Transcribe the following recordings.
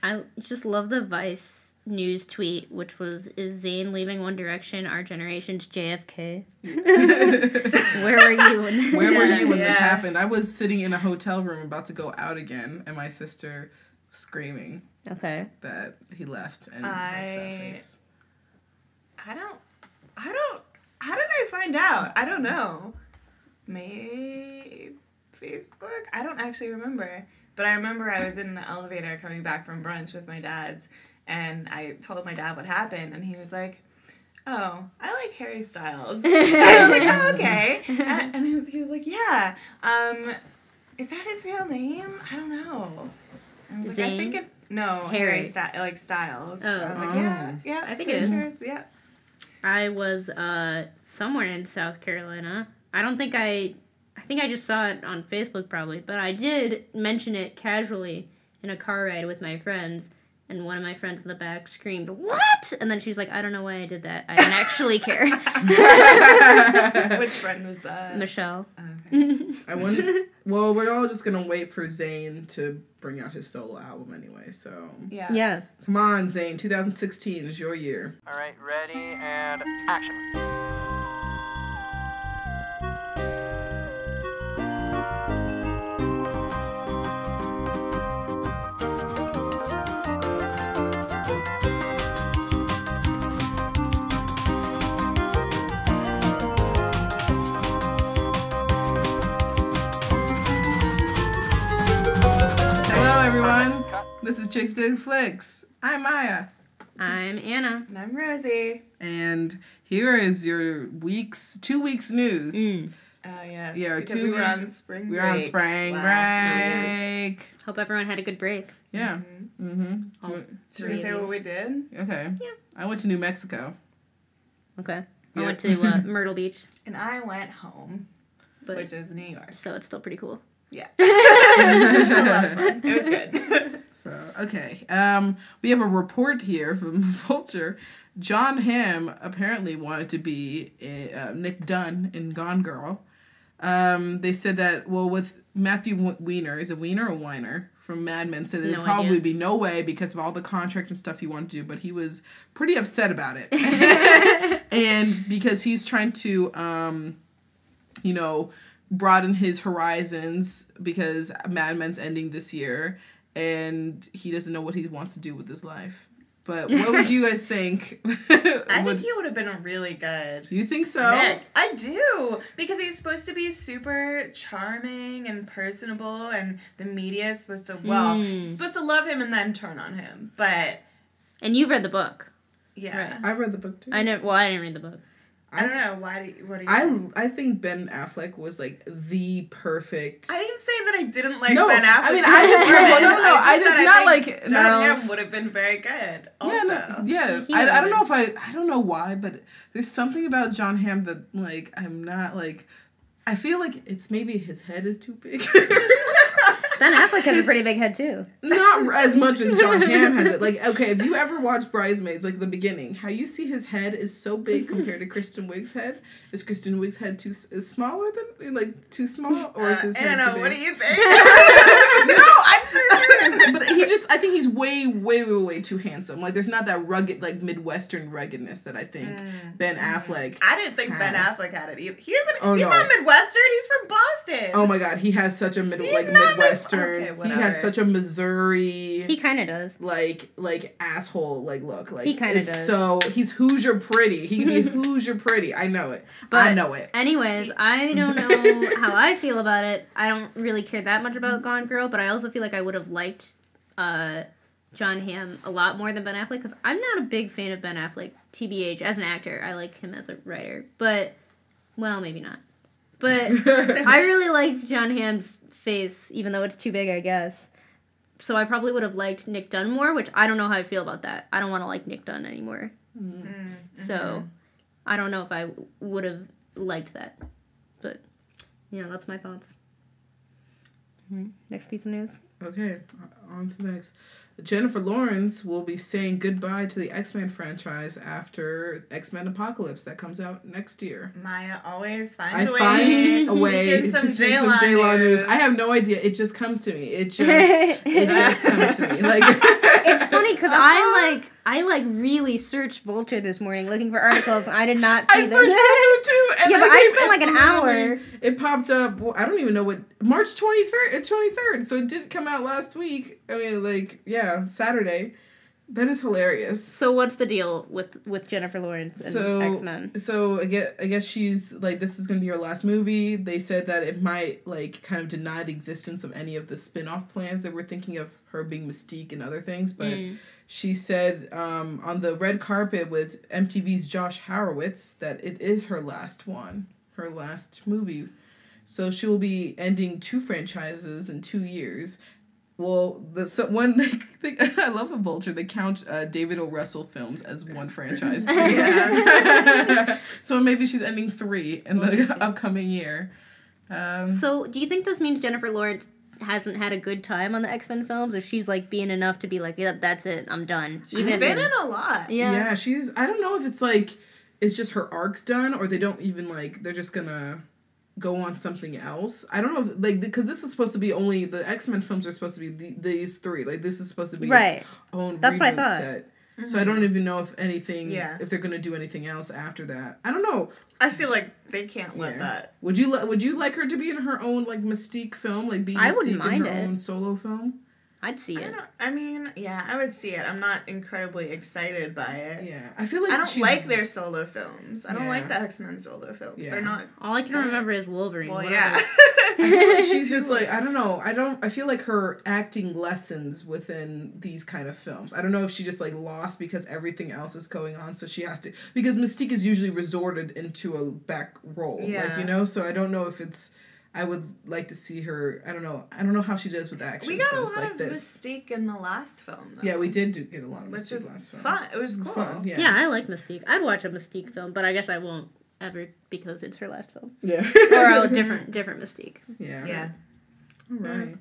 I just love the Vice news tweet, which was, "Is Zayn leaving One Direction our generation's JFK?" Where were you when this happened? I was sitting in a hotel room about to go out again, and my sister was screaming that he left, and her sad face. How did I find out? I don't know. Maybe Facebook? I don't actually remember. But I remember I was in the elevator coming back from brunch with my dad's, and I told my dad what happened, and he was like, "Oh, I like Harry Styles." And I was like, "Oh, okay." And he was like, "Yeah. Is that his real name? I don't know." And I was like, Zayn? I think Harry Styles. Oh. I was like, yeah, I think it is. Sure, yeah. I was somewhere in South Carolina. I think I just saw it on Facebook probably, but I did mention it casually in a car ride with my friends, and one of my friends in the back screamed, "What?" And then she was like, "I don't know why I did that. I didn't actually care." Which friend was that? Michelle. Okay. Well, we're all just gonna wait for Zayn to bring out his solo album anyway, so... Yeah. Come on, Zayn, 2016 is your year. All right, ready, and action. Everyone, this is Chicks Dig Flicks. I'm Maya. I'm Anna. And I'm Rosie. And here is your 2 weeks news. Oh, yes. Yeah, because 2 we weeks. were on spring break. We were on spring break. Hope everyone had a good break. Yeah. Should we say what we did? Okay. Yeah. I went to New Mexico. Okay. I went to Myrtle Beach. And I went home, which is New York. So it's still pretty cool. Yeah. It was good. So, okay. We have a report here from Vulture. John Hamm apparently wanted to be Nick Dunne in Gone Girl. They said that, with Matthew Weiner, is it Weiner or Weiner? From Mad Men, said there'd probably be no way because of all the contracts and stuff he wanted to do, but he was pretty upset about it. And because he's trying to, broaden his horizons because Mad Men's ending this year, and he doesn't know what he wants to do with his life. But what would you guys think? I think he would have been really good. You think so? Nick. I do. Because he's supposed to be super charming and personable, and the media is supposed to, supposed to love him and then turn on him. But... And you've read the book. Yeah. Right. I've read the book, too. I didn't read the book. I don't know. What do you think? I think Ben Affleck was, like, the perfect... I didn't say that I didn't like Ben Affleck. I mean, I just... John Hamm would have been very good also. Yeah. I don't know if I don't know why, but there's something about John Hamm that, like, I'm not, like... I feel like it's maybe his head is too big. Ben Affleck has a pretty big head, too. Not as much as John Hamm has it. Like, okay, if you ever watched Bridesmaids, like, the beginning, how you see his head is so big compared to Kristen Wiig's head. Is Kristen Wiig's head is smaller than, like, too small? Or is his head too big? What do you think? No, I'm so serious. But I think he's way, way, way, way too handsome. Like, there's not that rugged, like, Midwestern ruggedness that I think Ben Affleck I didn't think Ben Affleck had it either. He's no. not Midwestern. He's from Boston. Oh my God, he has such a Midwestern. Okay, he has such a Missouri. He kind of does. Like asshole look. Like he kind of does. So he's Hoosier pretty. He can be Hoosier pretty. I know it. I know it. Anyways, I don't know how I feel about it. I don't really care that much about Gone Girl, but I also feel like I would have liked John Hamm a lot more than Ben Affleck because I'm not a big fan of Ben Affleck. TBH, as an actor, I like him as a writer, but maybe not. But I really like John Hamm's face, even though it's too big, I guess. So I probably would have liked Nick Dunne more, which I don't know how I feel about that. I don't want to like Nick Dunne anymore. So I don't know if I would have liked that. But, that's my thoughts. Next piece of news. Okay, on to the next. Jennifer Lawrence will be saying goodbye to the X-Men franchise after X-Men Apocalypse that comes out next year. Maya always finds a way to sneak some J-Law news. I have no idea. It just comes to me. It just comes to me. Like it's funny because I really searched Vulture this morning looking for articles. And I did not see I searched Vulture too. And yeah, but I spent like an hour. It popped up. Well, I don't even know what March 23rd. So it did come out last week. I mean, like Saturday. That is hilarious. So what's the deal with Jennifer Lawrence and X-Men? So I guess she's like, this is gonna be her last movie. They said that it might like kind of deny the existence of any of the spin-off plans that we're thinking of her being Mystique and other things. But she said on the red carpet with MTV's Josh Horowitz that it is her last movie. So she will be ending 2 franchises in 2 years. Well, I love a Vulture. They count David O. Russell films as one franchise too. Yeah. So maybe she's ending 3 in the upcoming year. So do you think this means Jennifer Lawrence hasn't had a good time on the X-Men films, or she's like being enough to be like, yeah, that's it, I'm done? She's been in a lot. Yeah, she's. I don't know if it's like it's just her arc's done, or they don't even like they're just gonna go on something else. I don't know, like, because this is supposed to be only the X-Men films are supposed to be these 3. Like, this is supposed to be its own That's reboot what I thought. set. So I don't even know if anything, if they're gonna do anything else after that. I don't know. I feel like they can't let that. Would you like her to be in her own like Mystique film, like be Mystique in her own solo film? I'd see it. I mean, yeah, I would see it. I'm not incredibly excited by it. Yeah, I feel like I don't like their solo films. I don't like the X-Men solo films. Yeah. They're not. All I can remember is Wolverine. Well, yeah. I feel like she's just like, I don't know. I feel like her acting lessens within these kind of films. I don't know if she just like lost because everything else is going on, so she has to, because Mystique is usually resorted into a back role. Yeah. Like, so I don't know if it's, I would like to see her. I don't know how she does with action. We got films a lot like of this. Mystique in the last film, though. Yeah, we did get a lot of Which Mystique was last film. fun. It was cool. Fun, yeah. Yeah, I like Mystique. I'd watch a Mystique film, but I guess I won't ever because it's her last film. Yeah. Or a different Mystique. Yeah. Yeah. All right.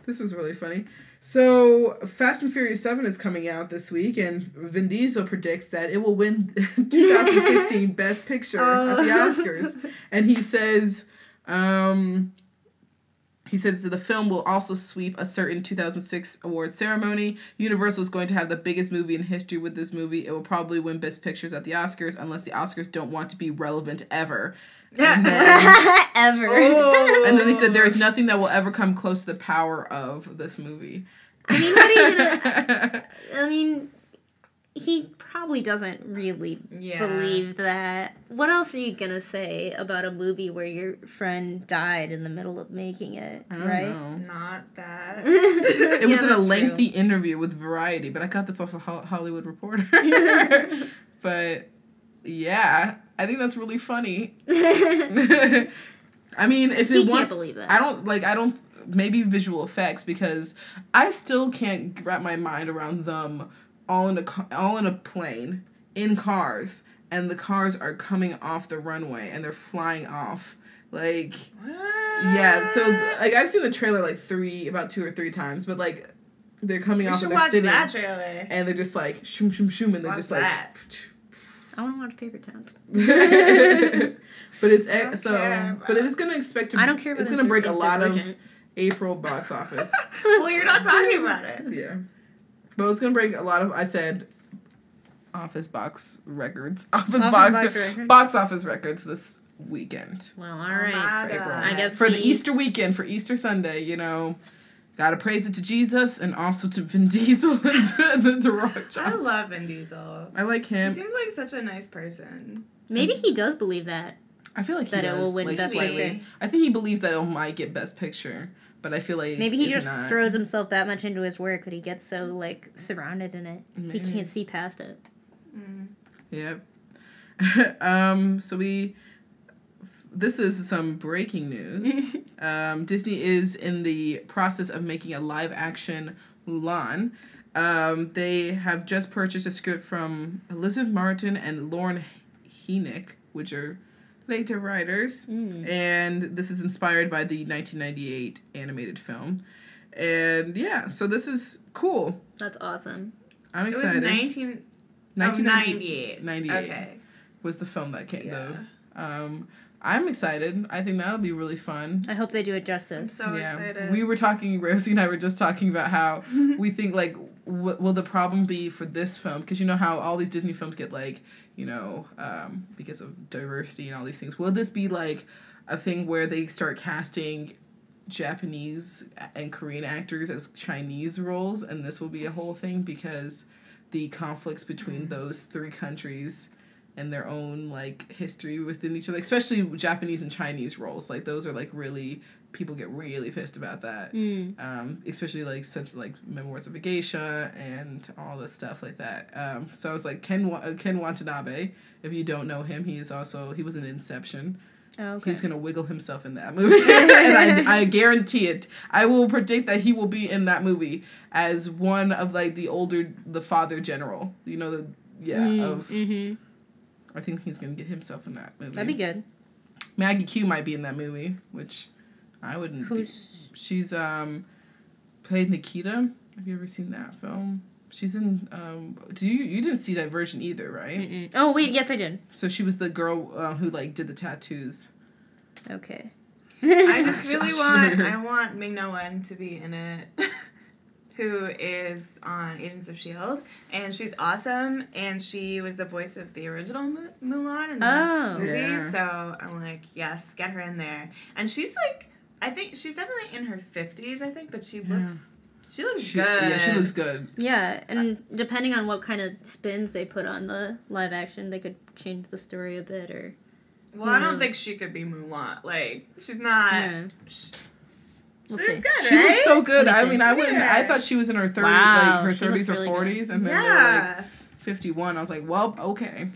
This was really funny. So, Fast and Furious 7 is coming out this week, and Vin Diesel predicts that it will win 2016 Best Picture at the Oscars. And he says that the film will also sweep a certain 2006 award ceremony. Universal is going to have the biggest movie in history with this movie. It will probably win Best Pictures at the Oscars, unless the Oscars don't want to be relevant ever. And then, ever. And then he said there is nothing that will ever come close to the power of this movie. I mean, what are you gonna... I mean, he probably doesn't really believe that. What else are you gonna say about a movie where your friend died in the middle of making it, I don't know. Not that. It was in a lengthy interview with Variety, but I got this off of Hollywood Reporter. But, yeah, I think that's really funny. I mean, if it can't believe that. I don't, maybe visual effects, because I still can't wrap my mind around them all in a plane, in cars, and the cars are coming off the runway, and they're flying off. Like, yeah, so, like, I've seen the trailer, like, about 2 or 3 times, but, like, they're coming off and they're sitting. That trailer. And they're just, like, shoom, shoom, shoom, and they're just, like... I want to watch Paper Towns. But it's but it is going to expect to... I don't care about it's going to break a lot of April box office. Well, you're not talking about it. Yeah. But it's going to break a lot of, I said, box office records this weekend. Well, all right. For April. I guess for the Easter weekend, for Easter Sunday, gotta praise it to Jesus and also to Vin Diesel and The Rock Johnson. I love Vin Diesel. I like him. He seems like such a nice person. Maybe he does believe that. I feel like he that does. It will win like, Best Picture. I think he believes that it might get Best Picture, but I feel like maybe he just throws himself that much into his work that he gets so like surrounded in it. Maybe. He can't see past it. Yep. This is some breaking news. Disney is in the process of making a live-action MULAN. They have just purchased a script from Elizabeth Martin and Lauren Heenick, which are later writers. And this is inspired by the 1998 animated film. And yeah, so this is cool. That's awesome. I'm excited. It was 1998. 98. Okay. Was the film that came, though. I'm excited. I think that'll be really fun. I hope they do it I'm justice. so excited. We were talking, Rosie and I were just talking about how we think, like, what will the problem be for this film? Because you know how all these Disney films get, like, you know, because of diversity and all these things. Will this be, like, a thing where they start casting Japanese and Korean actors as Chinese roles, and this will be a whole thing because the conflicts between those three countries and their own, like, history within each other, especially Japanese and Chinese roles, like, those are, like, really, people get really pissed about that. Especially, like, such, like, Memoirs of a Geisha and all this stuff like that. So I was like, Ken Watanabe, if you don't know him, he was in Inception. Oh, okay. He's going to wiggle himself in that movie. And I guarantee it. I will predict that he will be in that movie as one of, like, the father general. You know, I think he's going to get himself in that movie. That'd be good. Maggie Q might be in that movie, which I wouldn't. She's played Nikita. Have you ever seen that film? She's in. You didn't see Divergent either, right? Mm-mm. Oh wait, yes I did. So she was the girl who, like, did the tattoos. Okay. I just really want Ming-Na Wen to be in it. Who is on Agents of S.H.I.E.L.D. And she's awesome, and she was the voice of the original Mulan in the movie, yeah. So I'm like, yes, get her in there. And she's like, I think she's definitely in her 50s, I think, but she looks good. Yeah, she looks good. Yeah, and depending on what kind of spins they put on the live action, they could change the story a bit, or... Well, I don't think she could be Mulan. Like, she's not... Yeah. We'll She's see. good, She right? looks so good. I mean, I wouldn't. I thought she was in her 30s, Wow, like her she 30s looks or really 40s, and then they're like 51. I was like, well, okay.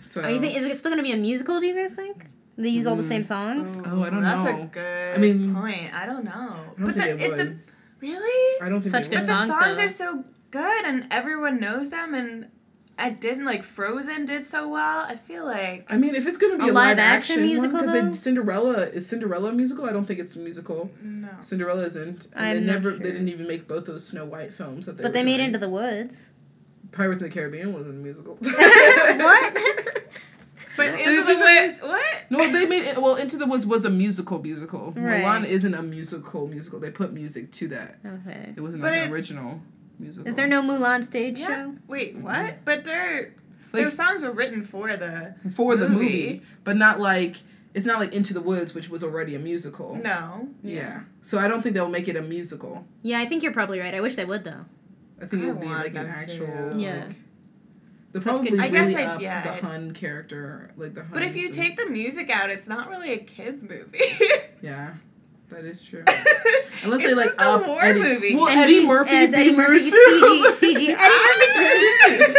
So. Is it still gonna be a musical? Do you guys think they use all the same songs? Oh, I don't That's know. a good point. I don't know. I don't think they would. Really? I don't think Such they good would. But the songs, songs though. are so good, and everyone knows them, and at Disney, like, Frozen did so well. I feel like... I mean, if it's going to be A a live live action action musical, one, though? because is Cinderella a musical? I don't think it's a musical. No. Cinderella isn't. And I'm not sure. They didn't even make both those Snow White films that they But were they made doing. Into the Woods. Pirates of the Caribbean wasn't a musical. What? But Into the Woods... What? No, they made it... Well, Into the Woods was a musical. Right. Mulan isn't a musical. They put music to that. Okay. It wasn't But like an it's- original musical. Is there no Mulan stage Yeah. show? Wait, what? But their Like- songs were written for the movie, but not like... It's not like Into the Woods, which was already a musical. No. Yeah. So I don't think they'll make it a musical. Yeah, I think you're probably right. I wish they would though. I think I it would be want like an them actual... to. Yeah. Like, they'll Such probably good- I guess really I'd- up yeah, the I'd- Hun character, like the Hun. But if you take the music out, it's not really a kid's movie. Yeah, that is true. Unless It's they like just a up war Eddie. movie. Well, And Eddie he- Murphy as Eddie being Murphy, CG Eddie Murphy.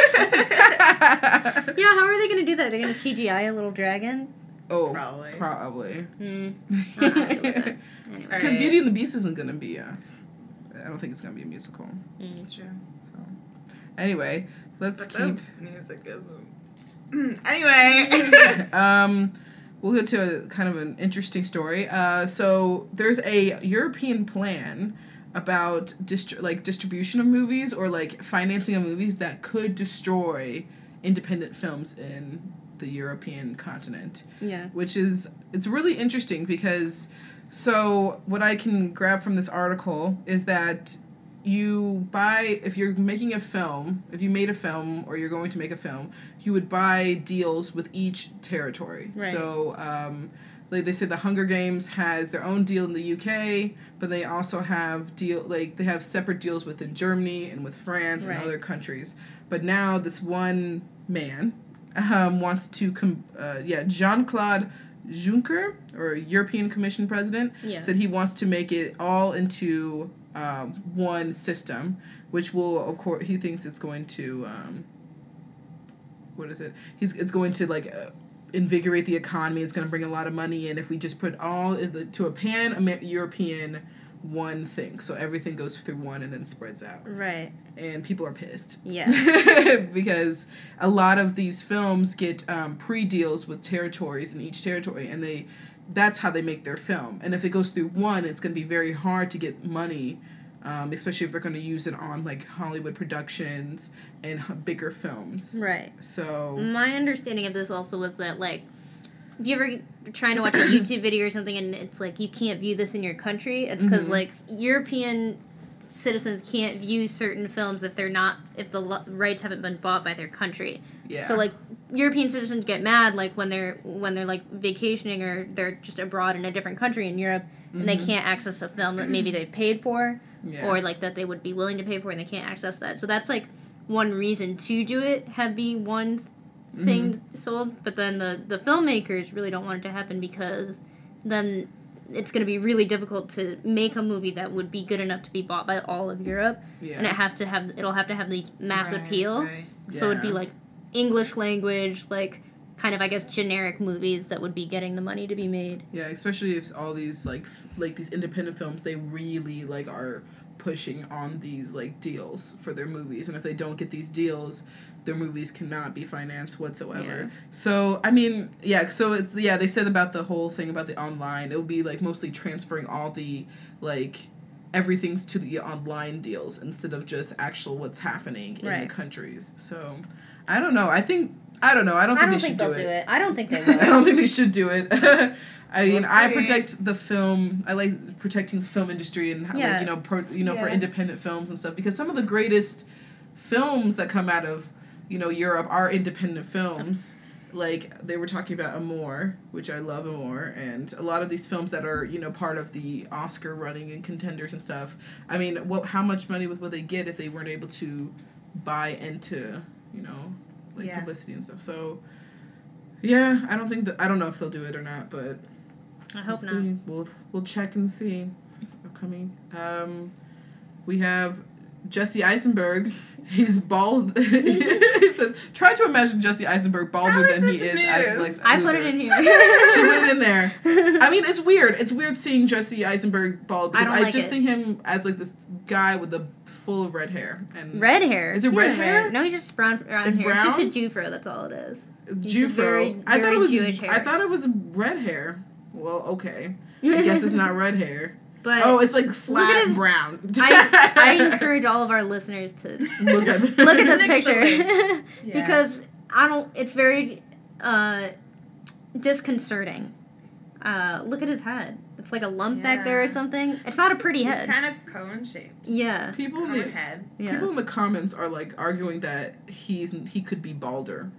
Yeah, how are they gonna do that? They're gonna CGI a little dragon? Oh, Probably. probably. I'm not happy with that. Anyway. Because Alright. Beauty and the Beast isn't gonna be a. I don't think it's gonna be a musical. It's true. So, anyway, let's But keep. the music isn't. Anyway. We'll get to a kind of an interesting story. So there's a European plan about distribution of movies or like financing of movies that could destroy independent films in the European continent. Yeah. It's really interesting because what I can grab from this article is that if you're making a film, if you made a film or you're going to make a film, you would buy deals with each territory. Right. So, like they said, the Hunger Games has their own deal in the UK, but they also have they have separate deals within Germany and with France and Right. other countries. But now this one man wants to Jean-Claude Juncker, or European Commission president, said he wants to make it all into one system, which will, of course, he thinks it's going to, it's going to, invigorate the economy. It's going to bring a lot of money in if we just put all to a pan-European one thing. So everything goes through one and then spreads out. Right. And people are pissed. Yeah. Because a lot of these films get pre-deals with territories in each territory, and that's how they make their film. And if it goes through one, it's going to be very hard to get money, especially if they're going to use it on like Hollywood productions and bigger films. Right. So my understanding of this also was that like if you ever trying to watch a YouTube video or something and it's like you can't view this in your country, it's because like European citizens can't view certain films if the rights haven't been bought by their country. Yeah. So like European citizens get mad like when they're like vacationing or they're just abroad in a different country in Europe and they can't access a film that maybe they paid for or like that they would be willing to pay for and they can't access that. So that's like one reason to do it, have be one thing sold, but then the filmmakers really don't want it to happen because then it's going to be really difficult to make a movie that would be good enough to be bought by all of Europe, and it'll have to have these mass appeal. Right. So it'd be like English language, like kind of I guess generic movies that would be getting the money to be made. Yeah, especially if all these like these independent films, they really like are pushing on these like deals for their movies, and if they don't get these deals, their movies cannot be financed whatsoever. Yeah. So, I mean, so it's, they said about the whole thing about the online, it will be, like, mostly transferring all the, like, everything's to the online deals instead of just actual what's happening in the countries. So, I don't know. I don't think they should do it. I don't think they will. I don't think they should do it. I mean, I protect the film. I like protecting the film industry and, like, for independent films and stuff, because some of the greatest films that come out of Europe are independent films. Like, they were talking about Amour, which I love Amour, and a lot of these films that are, part of the Oscar running and contenders and stuff. I mean, how much money would they get if they weren't able to buy into, publicity and stuff. So, yeah, I don't know if they'll do it or not, but I hope not. We'll check and see. Upcoming. We have Jesse Eisenberg. He's bald. He says, try to imagine Jesse Eisenberg balder than he is as Lex Luthor. I put it in here. She put it in there. I mean, it's weird. It's weird seeing Jesse Eisenberg bald because I just think him as like this guy with full of red hair. And red hair? Is it red hair? No, he's just brown hair. It's brown? Just a Jufro, that's all it is. Jufro. I thought it was Jewish hair. I thought it was red hair. Well, okay. I guess it's not red hair. But it's like flat brown. I encourage all of our listeners to look at this picture because it's very disconcerting. Look at his head. It's like a lump back there or something. It's not a pretty head. It's kind of cone shaped. Yeah. People in the comments are like arguing that he could be balder.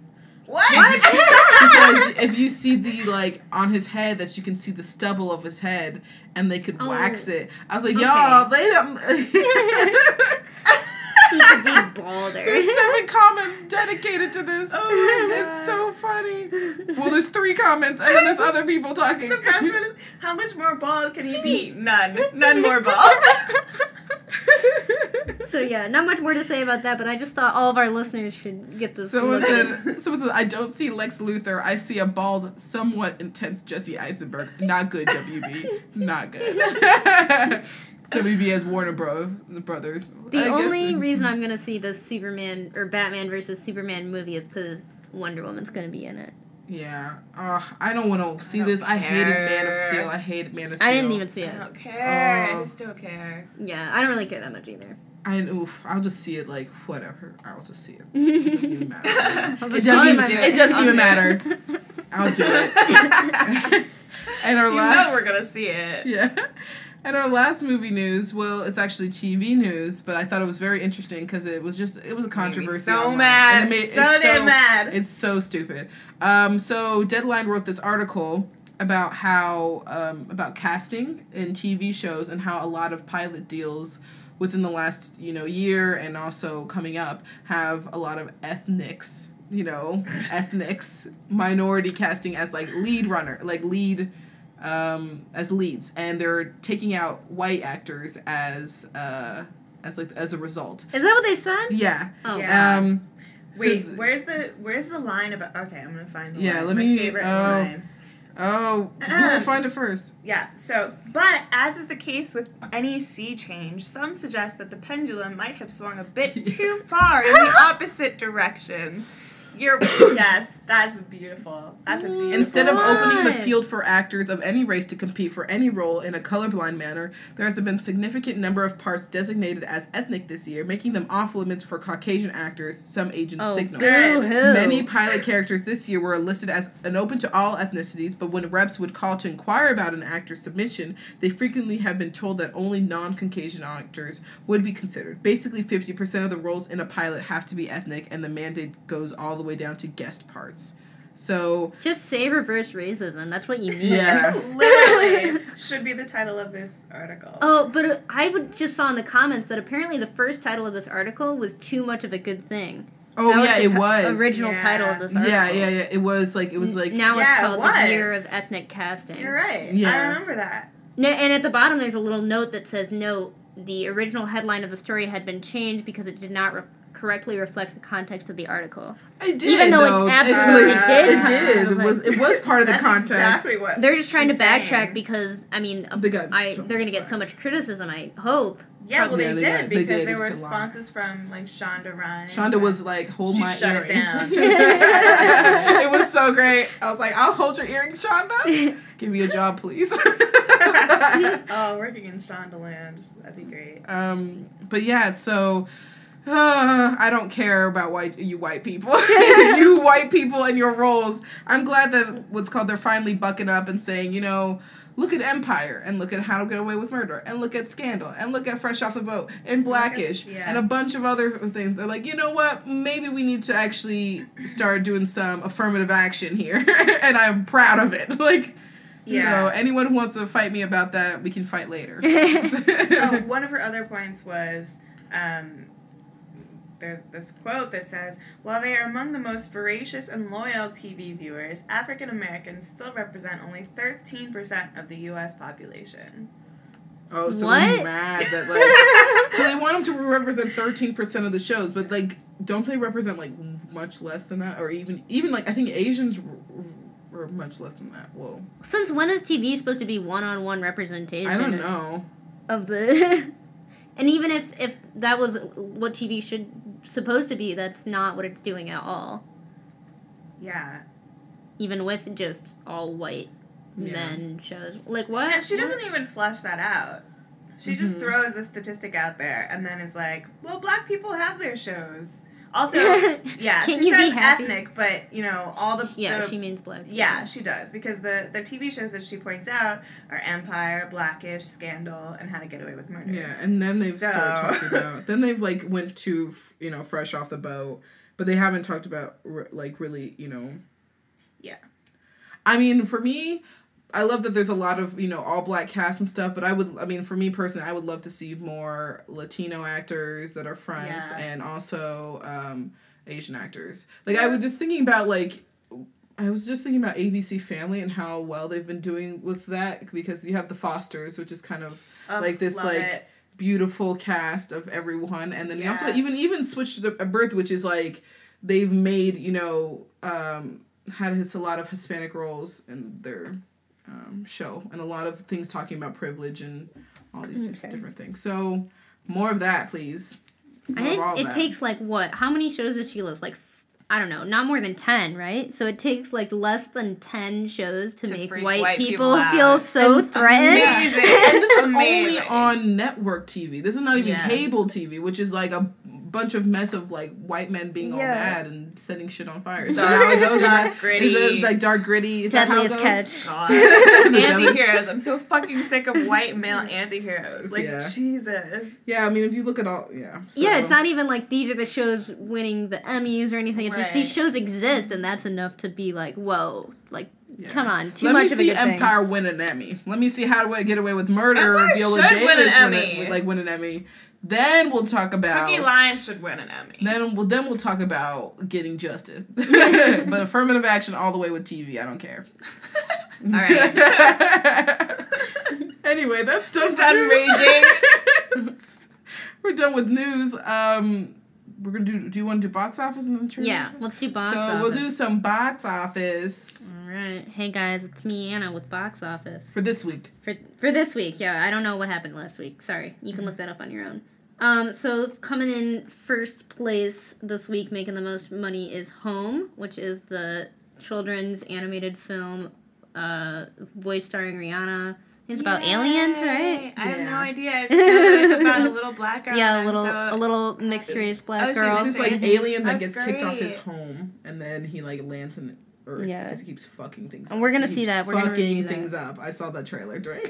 What? Because if you see the, on his head, that you can see the stubble of his head, and they could wax it. I was like, y'all, they don't... He could be balder. There's 7 comments dedicated to this. Oh my God. It's so funny. Well, there's 3 comments, and then there's other people talking. The best one is, how much more bald can he be? None. None more bald. So yeah, not much more to say about that, but I just thought all of our listeners should get this. Someone said, I don't see Lex Luthor. I see a bald, somewhat intense Jesse Eisenberg. Not good, WB. Not good. WB as Warner Brothers. The only reason I'm going to see the Superman or Batman versus Superman movie is because Wonder Woman's going to be in it. Yeah. I don't want to see this. I hated Man of Steel. I didn't even see it. I don't care. I just don't care. Yeah, I don't really care that much either. I'll just see it like, whatever. I'll just see it. It doesn't even matter. It doesn't even matter. I'll do it. And our last... we're going to see it. Yeah. And our last movie news, well, it's actually TV news, but I thought it was very interesting because it was a controversy. So mad. Damn mad. It's so stupid. So Deadline wrote this article about how, about casting in TV shows and how a lot of pilot deals within the last, year and also coming up have a lot of ethnics, minority casting as as leads, and they're taking out white actors as a result. Is that what they said? Yeah. Oh. Yeah. Wait, where's the line about? Okay, I'm gonna find the line. My favorite line. Oh, we'll find it first. Yeah. So, but as is the case with any sea change, some suggest that the pendulum might have swung a bit too far in the opposite direction. Yes, that's beautiful. That's a beautiful. Instead of opening the What? field for actors of any race to compete for any role in a colorblind manner, there has been significant number of parts designated as ethnic this year, making them off limits for Caucasian actors, some agents signal. boo-hoo. Many pilot characters this year were listed as an open to all ethnicities, but when reps would call to inquire about an actor's submission, they frequently have been told that only non-Caucasian actors would be considered. Basically, 50% of the roles in a pilot have to be ethnic, and the mandate goes all the way down to guest parts. So Just say reverse racism. That's what you need. yeah. Literally should be the title of this article. Oh, but just saw in the comments that apparently the first title of this article was too much of a good thing. Oh That yeah, the it was. original Yeah. title of this article. Yeah. It was like Now Yeah, it's it called was. the Year of Ethnic Casting. You're right. Yeah. I remember that. No, and at the bottom there's a little note that says, "Note: the original headline of the story had been changed because it did not correctly reflect the context of the article." I did. Even though it absolutely did. It did. It was part of the That's context. exactly what They're just trying to she's backtrack saying. because They got so they're much going to get flack. so much criticism. I hope. Yeah, well, Yeah, they they did did. They because did. there It were was a lot. responses from like Shonda Rhimes. Shonda was like, "Hold She my shut it earrings." down. It was so great. I was like, "I'll hold your earrings, Shonda. Give me a job, please." Oh, working in Shondaland. That'd be great. But yeah, so I don't care about you white people. You white people and your roles. I'm glad that what's called they're finally bucking up and saying, you know, look at Empire and look at How to Get Away with Murder and look at Scandal and look at Fresh Off the Boat and Blackish and a bunch of other things. They're like, you know what? Maybe we need to actually start doing some affirmative action here, and I'm proud of it. Like. Yeah. So anyone who wants to fight me about that, we can fight later. Oh, one of her other points was, there's this quote that says, "While they are among the most voracious and loyal TV viewers, African Americans still represent only 13% of the U.S. population." Oh, so What? they're mad that like so they want them to represent 13% of the shows, but like don't they represent like much less than that, or even like I think Asians were much less than that. Whoa, Since when is TV supposed to be one-on-one representation? I don't know. Of the, and even if that was what TV should supposed to be, that's not what it's doing at all. Yeah. Even with just all white men shows, like what? And she doesn't even flesh that out. She just throws the statistic out there and then is like, well, black people have their shows. Also, yeah, Can she you says be happy? ethnic, but, you know, all the... Yeah, the, she means black. Yeah, she does, because the TV shows that she points out are Empire, Blackish, Scandal, and How to Get Away with Murder. Yeah, and then they've started talking about. Then they've like went to Fresh Off the Boat, but they haven't talked about like really Yeah. I mean, for me, I love that there's a lot of, all black cast and stuff, but for me personally, I would love to see more Latino actors that are fronts and also Asian actors. Like, I was just thinking about, ABC Family and how well they've been doing with that, because you have the Fosters, which is kind of beautiful cast of everyone, and then they also even switched to a Birth, which is like, they've made, had a lot of Hispanic roles in their show, and a lot of things talking about privilege and all these different things. So more of that, please. I think it takes like what? How many shows does she list? Like, I don't know, not more than 10, right? So it takes like less than 10 shows to make white people feel so threatened. Amazing. And this is Amazing. only on network TV. This is not even cable TV, which is like a bunch of mess of like white men being all mad and setting shit on fire. Is that how it goes? Gritty. Is it like dark gritty? Is that how it Deadliest goes? catch. God. Anti-heroes. I'm so fucking sick of white male anti-heroes. Like, Jesus. Yeah, I mean, if you look at all, so. Yeah, it's not even like these are the shows winning the Emmys or anything. It's just these shows exist, and that's enough to be like, whoa, like, come on, too much of a good Let me see Empire win an Emmy. Let me see How to Get Away with Murder. Empire Viola should win an Davis Emmy. win an Emmy. Then we'll talk about... Cookie Lyon should win an Emmy. Then we'll talk about getting justice. But affirmative action all the way with TV. I don't care. All right. Anyway, that's done. Done raging. We're done with news. We're gonna do you want to do box office and then trailer? Yeah, let's do box office. So we'll do some box office. All right. Hey guys, it's me, Anna, with box office. For this week. For this week, yeah. I don't know what happened last week. Sorry. You can look that up on your own. So coming in first place this week, making the most money is Home, which is the children's animated film, voice starring Rihanna. It's about aliens, right? I have no idea. I just know that it's about a little black girl. Yeah, a little mixed race black girl. It's this like alien that That's gets kicked off his great. home, and then he like lands in Earth because he keeps fucking things. And we're gonna He see keeps that. We're gonna review fucking that. things up. I saw that trailer during.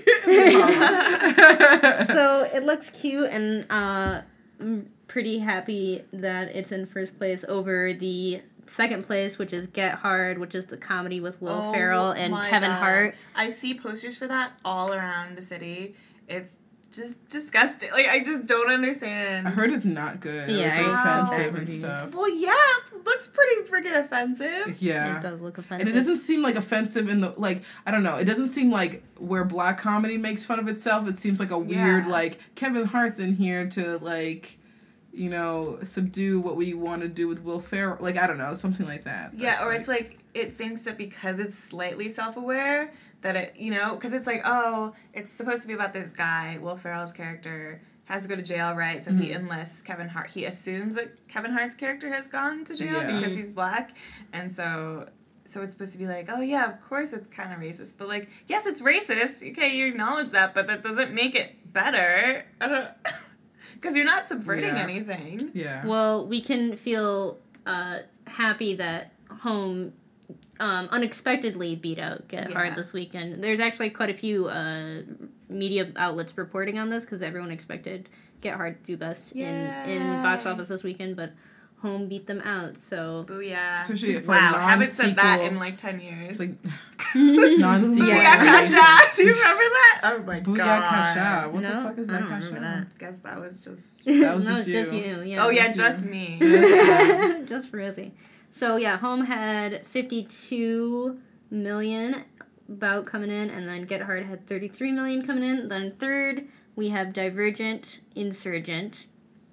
So it looks cute, and I'm pretty happy that it's in first place over the second place, which is Get Hard, which is the comedy with Will Ferrell and Kevin Hart. I see posters for that all around the city. It's just disgusting. Like, I just don't understand. I heard it's not good. Yeah, it's like, wow. offensive and stuff. Well, yeah, it looks pretty freaking offensive. Yeah. It does look offensive. And it doesn't seem like offensive in the, like, I don't know, it doesn't seem like where black comedy makes fun of itself. It seems like a weird, like, Kevin Hart's in here to, like, you know, subdue what we want to do with Will Ferrell. Like, I don't know, something like that. Yeah, or it's like, it thinks that because it's slightly self-aware, that it, you know, because it's like, oh, it's supposed to be about this guy, Will Ferrell's character, has to go to jail, right? So he enlists Kevin Hart. He assumes that Kevin Hart's character has gone to jail because he's black. And so it's supposed to be like, oh yeah, of course it's kind of racist. But like, yes, it's racist. Okay, you acknowledge that, but that doesn't make it better. I don't... Because you're not subverting anything. Yeah. Well, we can feel happy that Home unexpectedly beat out Get Hard this weekend. There's actually quite a few media outlets reporting on this because everyone expected Get Hard to do best in box office this weekend, but Home beat them out, so... Booyah. Especially for wow, a non-sequel. haven't said that in like 10 years. It's like, non-sequel. Booyah Kasha! Do you remember that? Oh my Booyah god. Kasha. What No, the fuck is I that don't Kasha? remember that. I guess that was just... That was No, just it's you. just you. Yeah, oh yeah, just just you. me. just for Rosie. So yeah, Home had 52 million about coming in, and then Get Hard had 33 million coming in. Then third, we have Divergent, Insurgent,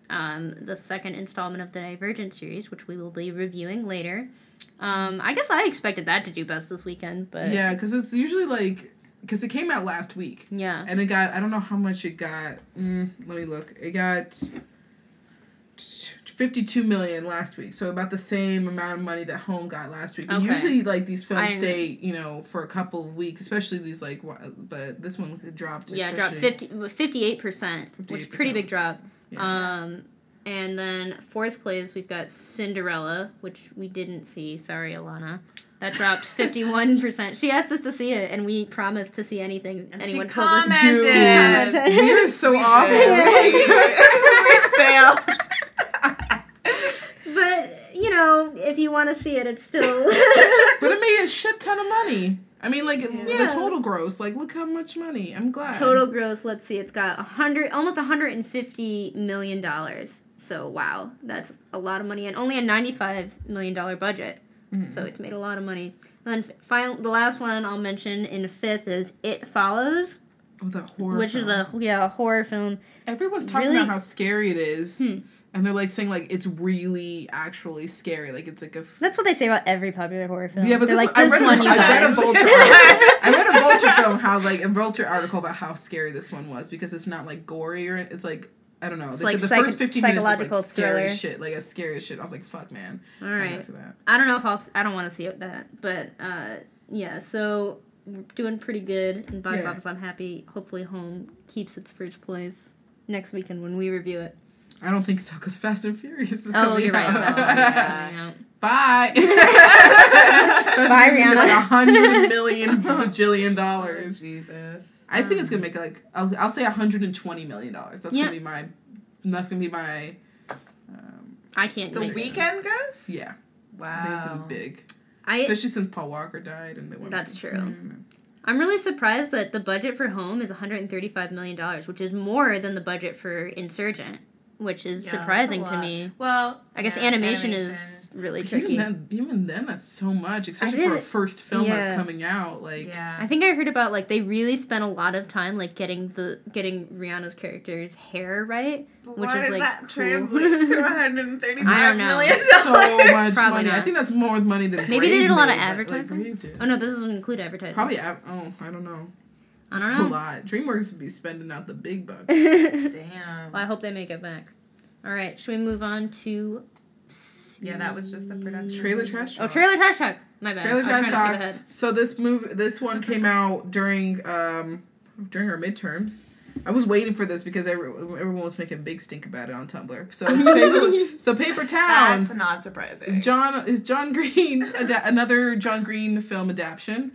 the second installment of the Divergent series, which we will be reviewing later. I guess I expected that to do best this weekend, but... Yeah, because it's usually like... Because it came out last week. Yeah. And it got... I don't know how much it got. Let me look. It got 52 million last week. So about the same amount of money that Home got last week. And usually, like, these films stay, you know, for a couple of weeks. Especially these, like... But this one dropped. Yeah, it dropped 58%, which is a pretty big drop. Yeah. And then fourth place, we've got Cinderella, which we didn't see. Sorry, Alana. That dropped 51%. She asked us to see it, and we promised to see anything And anyone she told us. commented. She commented. We are so awful. We failed. But, you know, if you want to see it, it's still... But it made a shit ton of money. I mean, like, Yeah. the total gross. Like, look how much money. I'm glad. Total gross, let's see, it's got almost $150 million. So, wow, that's a lot of money. And only a $95 million budget. So it's made a lot of money. And then the last one I'll mention in fifth is It Follows. Oh, that horror Which film. is a horror film. Everyone's talking about how scary it is. And they're, like, saying, like, it's really actually scary. Like, it's like a... That's what they say about every popular horror film. Yeah, but they're this like, one, this one, you I read a guys. Vulture article. I read a Vulture film, a Vulture article about how scary this one was. Because it's not, like, gory or... It's, like... I don't know. They like said the first 15 minutes is psychological like scary thriller. shit. Like, as scary as shit. I was like, fuck, man. All right. That. I don't know if I don't want to see that. But, yeah, so we're doing pretty good in box office. I'm happy. Hopefully Home keeps its first place next weekend when we review it. I don't think so, because Fast and Furious is Oh, coming you're right. out. Fast and Furious is coming out. Bye. Bye, Rihanna. Rihanna. Like $100 million bajillion dollars. Jesus. I think it's gonna make like I'll say $120 million. That's gonna be my. That's gonna be my. I can't. The make it. weekend gross? Yeah. Wow. I think it's gonna be big. Especially since Paul Walker died and they went. That's true. I'm really surprised that the budget for Home is $135 million, which is more than the budget for Insurgent, which is surprising to me. Well, I guess animation is really tricky. Even then, that's so much, especially for a first film that's coming out. Like, I think I heard about they really spent a lot lot of time getting Rihanna's character's hair right, which why is does that cool. translate to $135 I don't know. million? so much Probably money. Not. I think that's more money than maybe they did a lot of Brave advertising. did. Oh no, this doesn't include advertising. Probably. I don't know. I don't That's know. a lot. DreamWorks would be spending out the big bucks. Damn. Well, I hope they make it back. All right, should we move on to? Yeah, that was just the production. Trailer Trash Talk. Oh, Trailer Trash Talk. My bad. Trailer I was Trash trying to skip Talk. ahead. So this one came out during our midterms. I was waiting for this because everyone was making a big stink about it on Tumblr. So it's Paper Towns. That's not surprising. John Green another John Green film adaptation.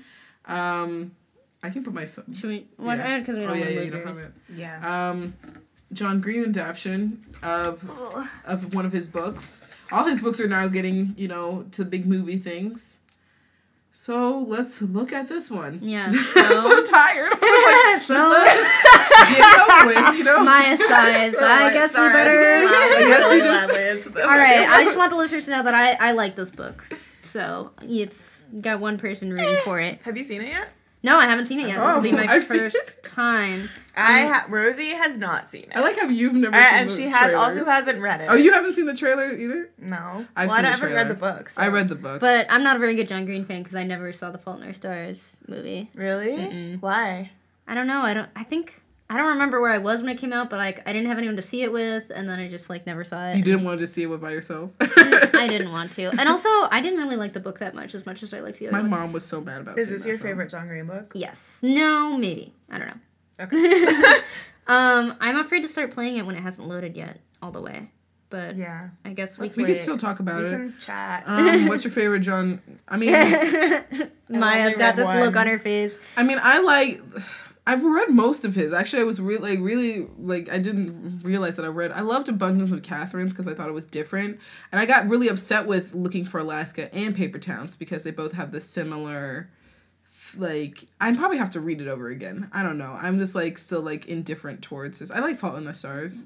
I can put my phone. Should we? What? Yeah. Because we don't Oh, want to yeah, move you don't have yours. it. Yeah. John Green adaptation of one of his books. All his books are now getting, to big movie things. So let's look at this one. Yeah. I'm so tired. I'm just like, let's just get it over with, Maya sighs. I guess we better. I guess you just. All right. I just want the listeners to know that I like this book. So it's got one person rooting for it. Have you seen it yet? No, I haven't seen it yet. This will be my I've seen first time. Rosie has not seen it. I like how you've never seen and the she trailers. also hasn't read it. Oh, you haven't seen the trailer either? No. I've I seen the haven't read trailer. the book. So. I read the book. But I'm not a very good John Green fan because I never saw the Fault in Our Stars movie. Really? Mm-mm. Why? I don't know. I don't remember where I was when it came out, but I didn't have anyone to see it with, and then I just never saw it. You didn't want to see it by yourself? I didn't want to. And also, I didn't really like the book that much as I liked the other My ones. mom was so mad about it. Is this your favorite John Green book? Yes. No, maybe. I don't know. Okay. I'm afraid to start playing it when it hasn't loaded yet all the way. But Yeah. I guess We can still talk about We it. can chat. What's your favorite John? I mean, Maya's got this read look one. on her face. I've read most of his. Actually, I was really I didn't realize that I loved Abundance of Catherine's because I thought it was different. And I got really upset with Looking for Alaska and Paper Towns because they both have this similar, I probably have to read it over again. I don't know. I'm just, still, indifferent towards this. I like Fault in the Stars.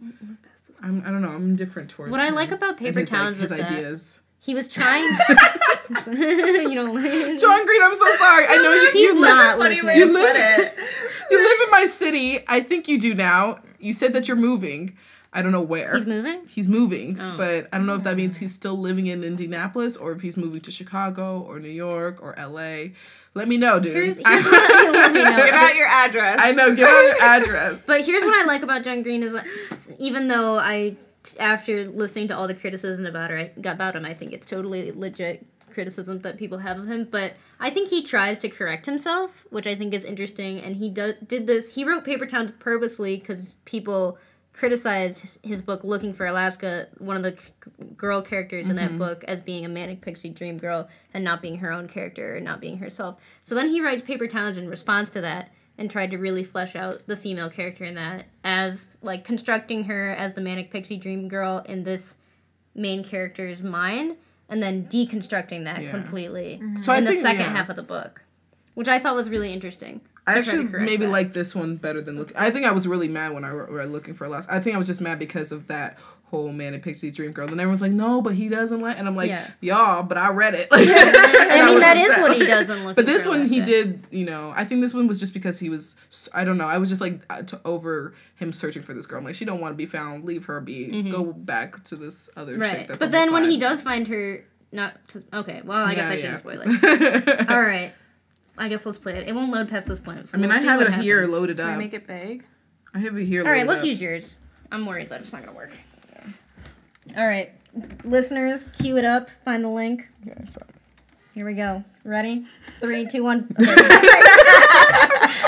I don't know. I'm indifferent towards What I him like about Paper and Towns his is that ideas. he was trying to... you don't like... John Green, I'm so sorry. I know He's not Funny listening. way You to live- put it. You live in my city. I think you do now. You said that you're moving. I don't know where. He's moving? He's moving, Oh. but I don't know if that means he's still living in Indianapolis or if he's moving to Chicago or New York or LA. Let me know, dude. Here's what I let me know. Give out your address. I know. Give out your address. But here's what I like about John Green is that even though after listening to all the criticism about him, I think it's totally legit criticism that people have of him. But I think he tries to correct himself, which I think is interesting. And he did this. He wrote Paper Towns purposely because people criticized his book Looking for Alaska, one of the girl characters in that book, as being a manic pixie dream girl and not being her own character or not being herself. So then he writes Paper Towns in response to that and tried to really flesh out the female character in that as, constructing her as the manic pixie dream girl in this main character's mind and then deconstructing that completely So in I the think, second half of the book, which I thought was really interesting. I tried actually to correct maybe that. like this one better than I think I was really mad when I read Looking for Alaska. I think I was just mad because of that whole Manic Pixie Dream Girl. And everyone's like, no, but he doesn't like. And I'm like, y'all, but I read it. I mean, that is upset. what he does in Looking But this for one he Alaska. did, I think this one was just because he was, I don't know, I was just over him searching for this girl. I'm like, she don't want to be found, leave her be, go back to this other chick that's But on then the when side. he does find her, okay, well, I guess I shouldn't spoil it. it. All right. I guess let's play it. It won't load past this point. So I mean, we'll I see have what it here happens. loaded Can I up. make it big? I have it here All right, loaded let's up. use yours. I'm worried that it's not going to work. All right. Listeners, cue it up. Find the link. Okay, so. Here we go. Ready? 3, 2, 1. Okay.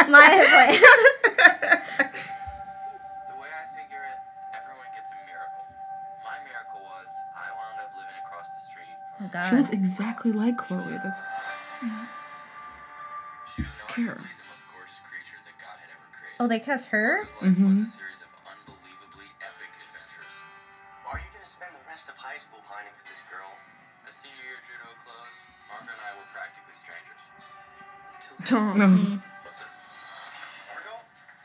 My play. The way I figure it, everyone gets a miracle. My miracle was I wound up living across the street Oh, from God. She looks exactly like Chloe. That's She was Care. arguably the most gorgeous creature that God had ever created. Oh, they cast her? His life was a series of unbelievably epic adventures. Are you gonna spend the rest of high school pining for this girl? As senior year judo closed, Margaret and I were practically strangers. no. Margo?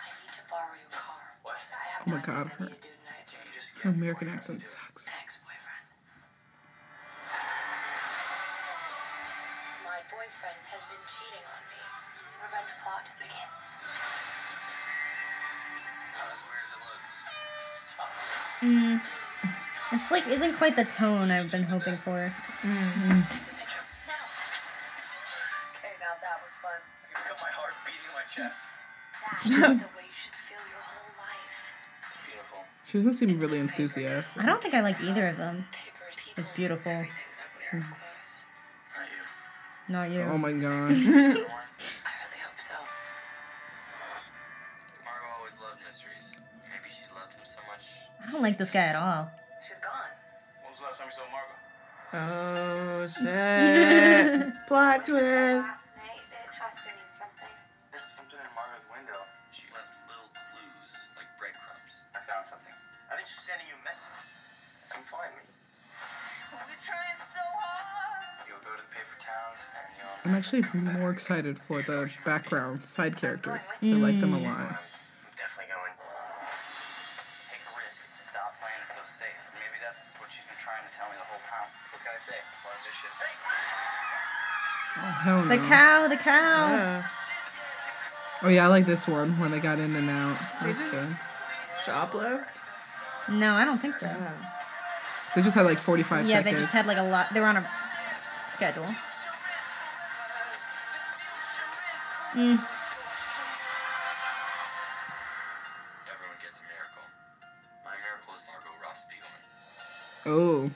I need to borrow your car. What? I have Oh my no God, idea her- what you do tonight. Can you just get Her American boyfriend accent to do it? sucks. Ex-boyfriend. My boyfriend has been cheating on me. Revenge plot begins. Not as weird as it looks. Stop. It's isn't quite the tone I've been hoping for. Take the picture. Now. Okay, now that was fun. I feel my heart beating in my chest. That is the way you should feel your whole life. It's beautiful. She doesn't seem really enthusiastic. I don't think I like either of them. Paper, people, It's beautiful. everything's ugly or close. Not you. Not you. Oh my god. I really hope so. Margot always loved mysteries. Maybe she loved him so much. I don't like this guy at all. She's gone. When was the last time you saw Margot? Oh shit! Plot twist. Last night, it has to mean something. There's something in Margot's window. She left little clues, like breadcrumbs. I found something. I think she's sending you a message. Come find me. We're trying so hard. You'll go to the paper towns and you'll... I'm actually more excited for the background side characters. I like them a lot. I'm definitely going. Take a risk. Stop playing it so safe. Maybe that's what she's been trying to tell me the whole time. What can I say? On a mission. Hey! Oh, hell The no. cow, the cow. Yeah. Oh yeah, I like this one when they got in and out. That's good. Shoplift. No, I don't think so. Yeah. They just had like 45 Yeah, seconds. they just had like a lot. They were on a schedule. Everyone gets a miracle. My miracle is Margot Ross Spiegelman. Oh.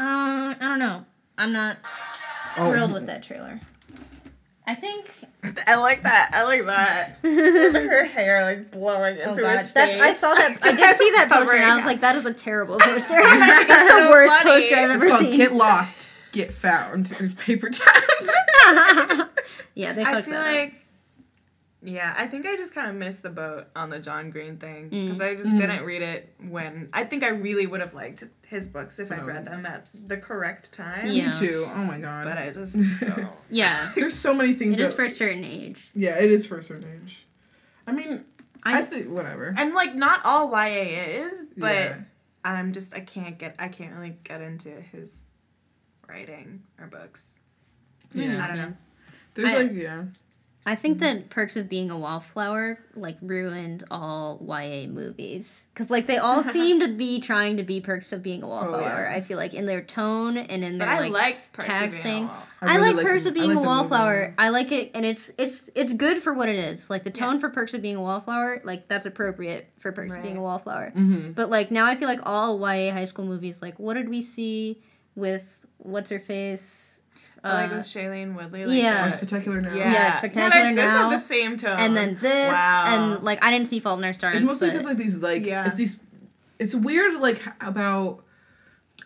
I don't know. I'm not thrilled with that trailer. I think. I like that. I like that. With her hair like blowing Oh into god, his face. I saw that. I did see that poster, and I was Covering like, "That is a terrible poster. That's the worst funny. poster I've It's ever called seen." Get Lost, Get Found. Paper towns. Yeah, they I fucked feel that up. like, yeah, I think I just kind of missed the boat on the John Green thing Mm. because I just didn't read it when I think I really would have liked his books if I read them at the correct time. Yeah. Me too. Oh my god. But I just don't. Yeah, There's so many things it is that... for a certain age. Yeah, it is for a certain age. I mean, I I think whatever. And like not all YA is, but Yeah. I can't really get into his writing or books. Yeah. I don't know. There's I- like, yeah. I think that Perks of Being a Wallflower like ruined all YA movies because like they all seem to be trying to be Perks of Being a Wallflower. yeah. I feel like in their tone and in But their I like liked Perks of Being a texting. Wall. I really like like Perks the- of I Being like a the movie. Wallflower. I like it, and it's good for what it is. Like the tone for Perks of Being a Wallflower, like that's appropriate for Perks of Being a Right. Wallflower. Mm-hmm. But like now, I feel like all YA high school movies, like what did we see with what's her face? Like with Shailene Woodley. Like yeah. Or that. Spectacular Now. Yeah, Spectacular it does Now. have the same tone. And then this, Wow. and like I didn't see Fault in Our Stars. It's mostly but- because like these like Yeah. it's these. It's weird like about.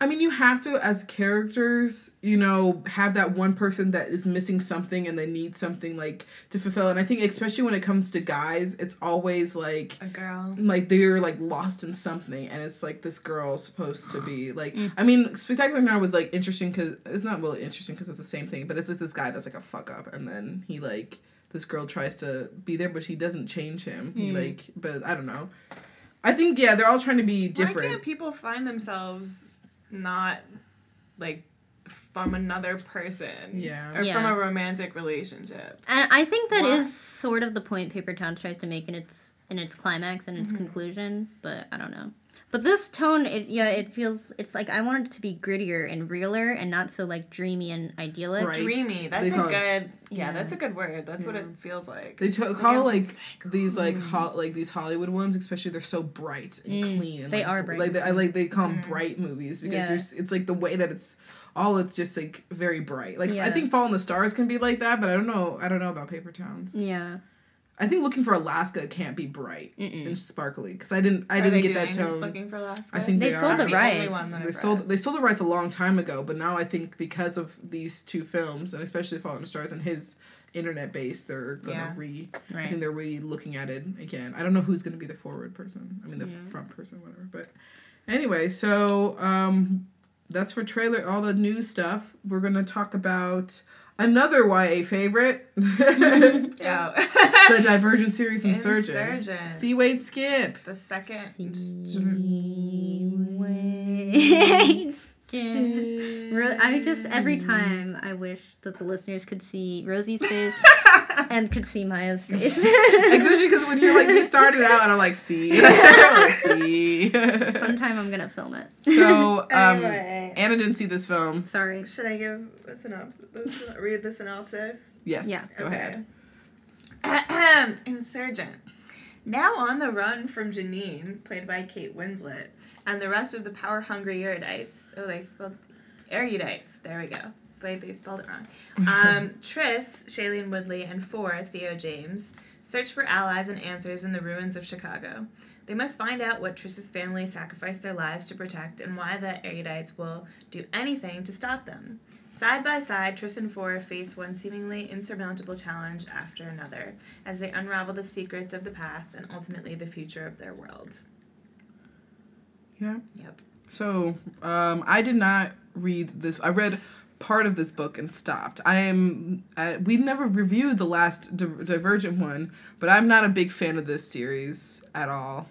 I mean, you have to as characters, you know, have that one person that is missing something and they need something like to fulfill. And I think especially when it comes to guys, it's always like a girl. like they're like lost in something, and it's like this girl supposed to be like. I mean, Spectacular Now was like interesting because it's not really interesting because it's the same thing, but it's like this guy that's like a fuck up, and then he like this girl tries to be there, but she doesn't change him. He like, but I don't know. I think yeah, they're all trying to be different. Why can't people find themselves not like from another person? Yeah. Or from Yeah. a romantic relationship. And I think that Why? is sort of the point Paper Towns tries to make in its climax and its conclusion, but I don't know. But this tone, it feels, it's like I wanted it to be grittier and realer and not so like dreamy and idyllic. Right. Dreamy. That's They a call it- good. Yeah, Yeah. that's a good word. That's what it feels like. They call like it's these like these Hollywood ones, especially they're so bright and clean. And, they like, are bright. Like they call them bright movies because Yeah. it's like the way that it's just like very bright. Like Yeah. I think Fall in the Stars can be like that, but I don't know about Paper Towns. Yeah. I think Looking for Alaska can't be bright and sparkly because I didn't Are they get that doing tone. Looking for Alaska? I think They they sold are. the That's rights. only one that They I've sold the rights a long time ago, but now I think because of these two films and especially Fall in the Stars and his internet base, they're gonna I Right. think they're looking at it again. I don't know who's gonna be the forward person. I mean the front person, whatever. But anyway, so that's for trailer. All the new stuff. We're gonna talk about another YA favorite, Yeah. the Divergent Series-Insurgent. Insurgent. See Wade Skip. The second. I just every time I wish that the listeners could see Rosie's face and could see Maya's face. Especially because when you're like you started out and I'm like see. See. Sometime I'm gonna film it. So Anyway. Anna didn't see this film. Sorry. Should I give a synopsis? Read the synopsis? Yes. Yeah. Go ahead. Insurgent. Now on the run from Janine, played by Kate Winslet, and the rest of the power-hungry erudites. Oh, they spelled erudites. There we go. But they spelled it wrong. Triss, Shailene Woodley, and 4, Theo James, search for allies and answers in the ruins of Chicago. They must find out what Triss's family sacrificed their lives to protect and why the erudites will do anything to stop them. Side by side, Triss and 4 face one seemingly insurmountable challenge after another as they unravel the secrets of the past and ultimately the future of their world. Yeah. Yep. So, I did not read this. I read part of this book and stopped. We never reviewed the last Divergent one, but I'm not a big fan of this series at all.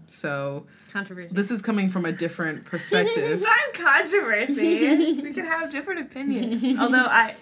So Controversy. this is coming from a different perspective. It's not controversy. We could have different opinions. Although I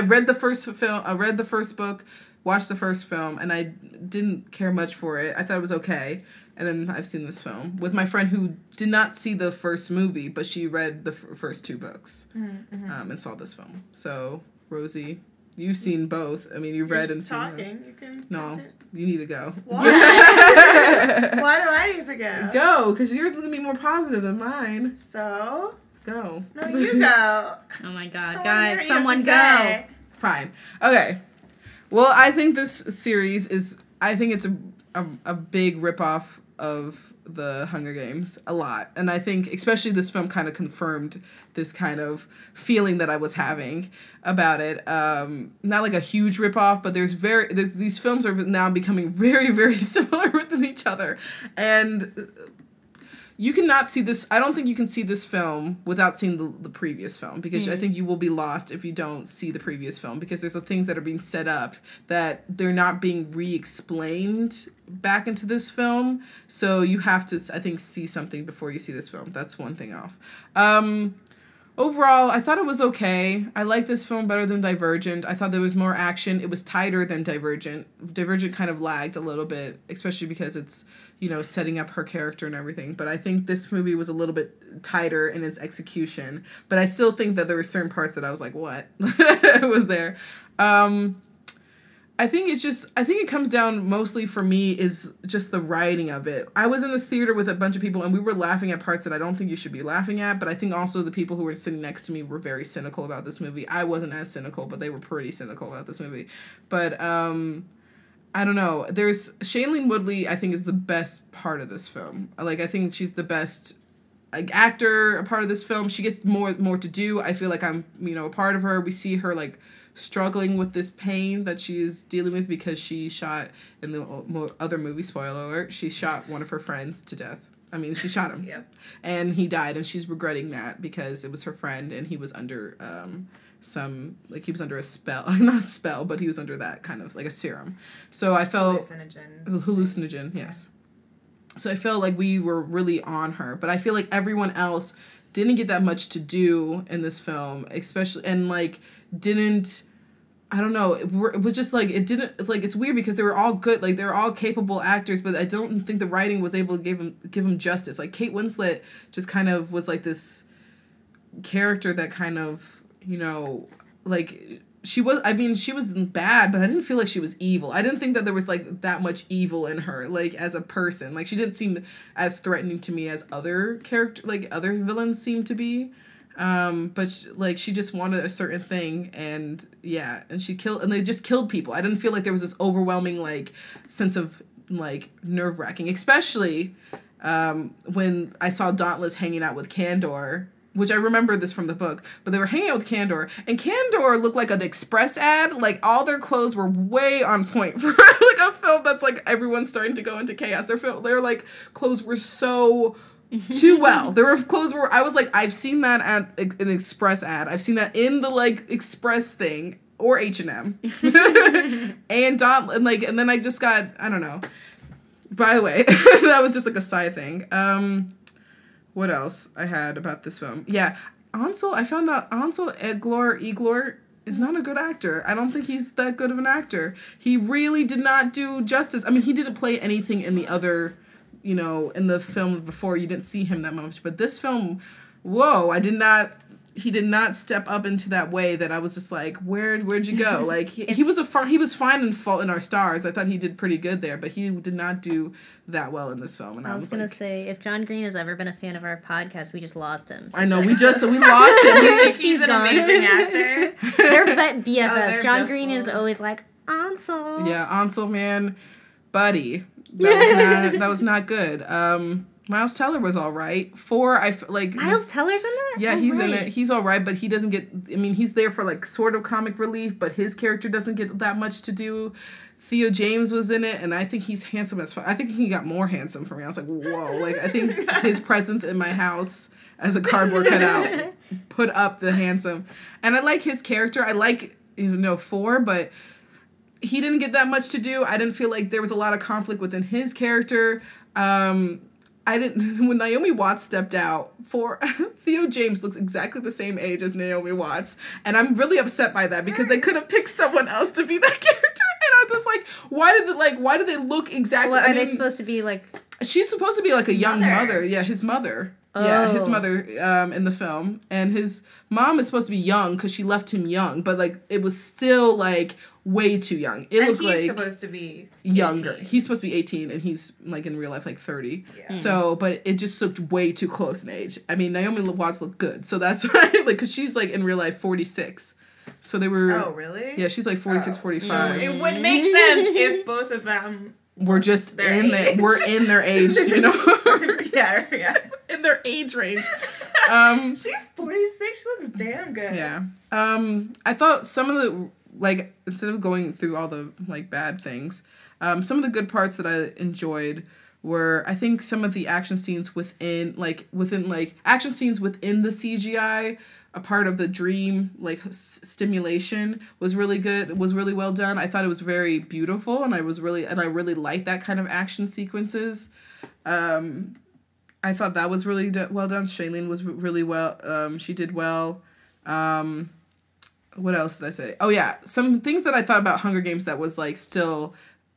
read the first film. I read the first book, watched the first film, and I didn't care much for it. I thought it was okay. And then I've seen this film with my friend who did not see the first movie, but she read the first 2 books and saw this film. So, Rosie, you've seen both. I mean, you've read and seen them. You can. No, you need to go. Why? Why do I need to go? Go, because yours is going to be more positive than mine. So? Go. No, you go. Oh my god, I wanna hear guys, what you someone have to go. say. Fine. Okay. Well, I think this series is, I think it's a big ripoff of the Hunger Games a lot. And I think especially this film kind of confirmed this kind of feeling that I was having about it. Not like a huge ripoff, but these films are now becoming very, very similar within each other. And you cannot see this. I don't think you can see this film without seeing the previous film, because I think you will be lost if you don't see the previous film, because there's things that are being set up that they're not being re-explained back into this film. So you have to, I think, see something before you see this film. That's one thing off. Overall, I thought it was okay. I like this film better than Divergent. I thought there was more action. It was tighter than Divergent. Divergent kind of lagged a little bit, especially because it's, setting up her character and everything. But I think this movie was a little bit tighter in its execution. But I still think that there were certain parts that I was like, what? It was there. I think it comes down mostly for me is just the writing of it. I was in this theater with a bunch of people and we were laughing at parts that I don't think you should be laughing at, but I think also the people who were sitting next to me were very cynical about this movie. I wasn't as cynical, but they were pretty cynical about this movie. But, I don't know. There's Shailene Woodley, I think, is the best part of this film. I think she's the best actor, a part of this film. She gets more to do. I feel like I'm, a part of her. We see her, struggling with this pain that she is dealing with because she shot, in the other movie, spoiler alert, she shot one of her friends to death. I mean, she shot him. Yep. And he died, and she's regretting that because it was her friend, and he was under he was under a spell, not a spell, but he was under that kind of, a serum. So I felt... Hallucinogen, yes. So I felt like we were really on her, but I feel like everyone else didn't get that much to do in this film, especially, and, didn't... I don't know. It was just it didn't. It's weird because they were all good. They were all capable actors, but I don't think the writing was able to give them justice. Kate Winslet just kind of was this character that kind of, she was. I mean, she wasn't bad, but I didn't feel like she was evil. I didn't think that there was that much evil in her, as a person. She didn't seem as threatening to me as other other villains seem to be. But she just wanted a certain thing, and she killed, and they just killed people. I didn't feel like there was this overwhelming sense of nerve-wracking, especially when I saw Dauntless hanging out with Candor, which I remember this from the book, but they were hanging out with Candor, and Candor looked like an Express ad. All their clothes were way on point for a film that's everyone's starting to go into chaos. Their clothes were so too well. There were clothes where I was I've seen that at an Express ad. I've seen that in the Express thing or H&M. And and then I just got, I don't know. By the way, that was just a side thing. What else I had about this film? Yeah, Ansel, I found out Ansel Elgort is not a good actor. I don't think he's that good of an actor. He really did not do justice. I mean, he didn't play anything in the other, in the film before. You didn't see him that much. But this film, whoa, I did not he did not step up into that way that I was just like, where'd you go? Like he was fine in Fault in Our Stars. I thought he did pretty good there, but he did not do that well in this film. And I was gonna say, if John Green has ever been a fan of our podcast, we just lost him. I know, we lost him. He's an amazing actor. They're BFFs. they're John Green is always like, Ansel. Yeah, Ansel, man, buddy, that was not good. Miles Teller was all right. Miles Teller's in that? Yeah, he's in it. He's all right, but he doesn't get... I mean, he's there for, like, sort of comic relief, but his character doesn't get that much to do. Theo James was in it, and I think he's handsome as fuck. I think he got more handsome for me. I was like, whoa. Like, I think his presence in my house as a cardboard cutout put up the handsome. And I like his character. I like, Thor, but he didn't get that much to do. I didn't feel like there was a lot of conflict within his character. When Naomi Watts stepped out, Theo James looks exactly the same age as Naomi Watts, and I'm really upset by that because they could have picked someone else to be that character, and I was just like, why did they look exactly? What, are they supposed to be like? She's supposed to be like a young mother. Yeah, his mother. Oh. Yeah, his mother in the film, and his mom is supposed to be young because she left him young, but like it was still like way too young. He's supposed to be younger. 18. He's supposed to be 18, and he's like in real life like 30. Yeah. So, but it just looked way too close in age. I mean, Naomi Watts looked good, so that's why, like, because she's like in real life 46. So they were. Oh, really? Yeah, she's like 46, 45. It would make sense if both of them. We're just in their their age, yeah. In their age range. She's 46. She looks damn good. Yeah. I thought some of the, like, instead of going through all the, like, bad things, some of the good parts that I enjoyed were, I think, some of the action scenes within the CGI, a part of the dream, like, stimulation was really good, was really well done. I thought it was very beautiful, and I really liked that kind of action sequences. I thought that was really well done. Shailene was really well, she did well. What else did I say? Oh, yeah. Some things that I thought about Hunger Games that was, like, still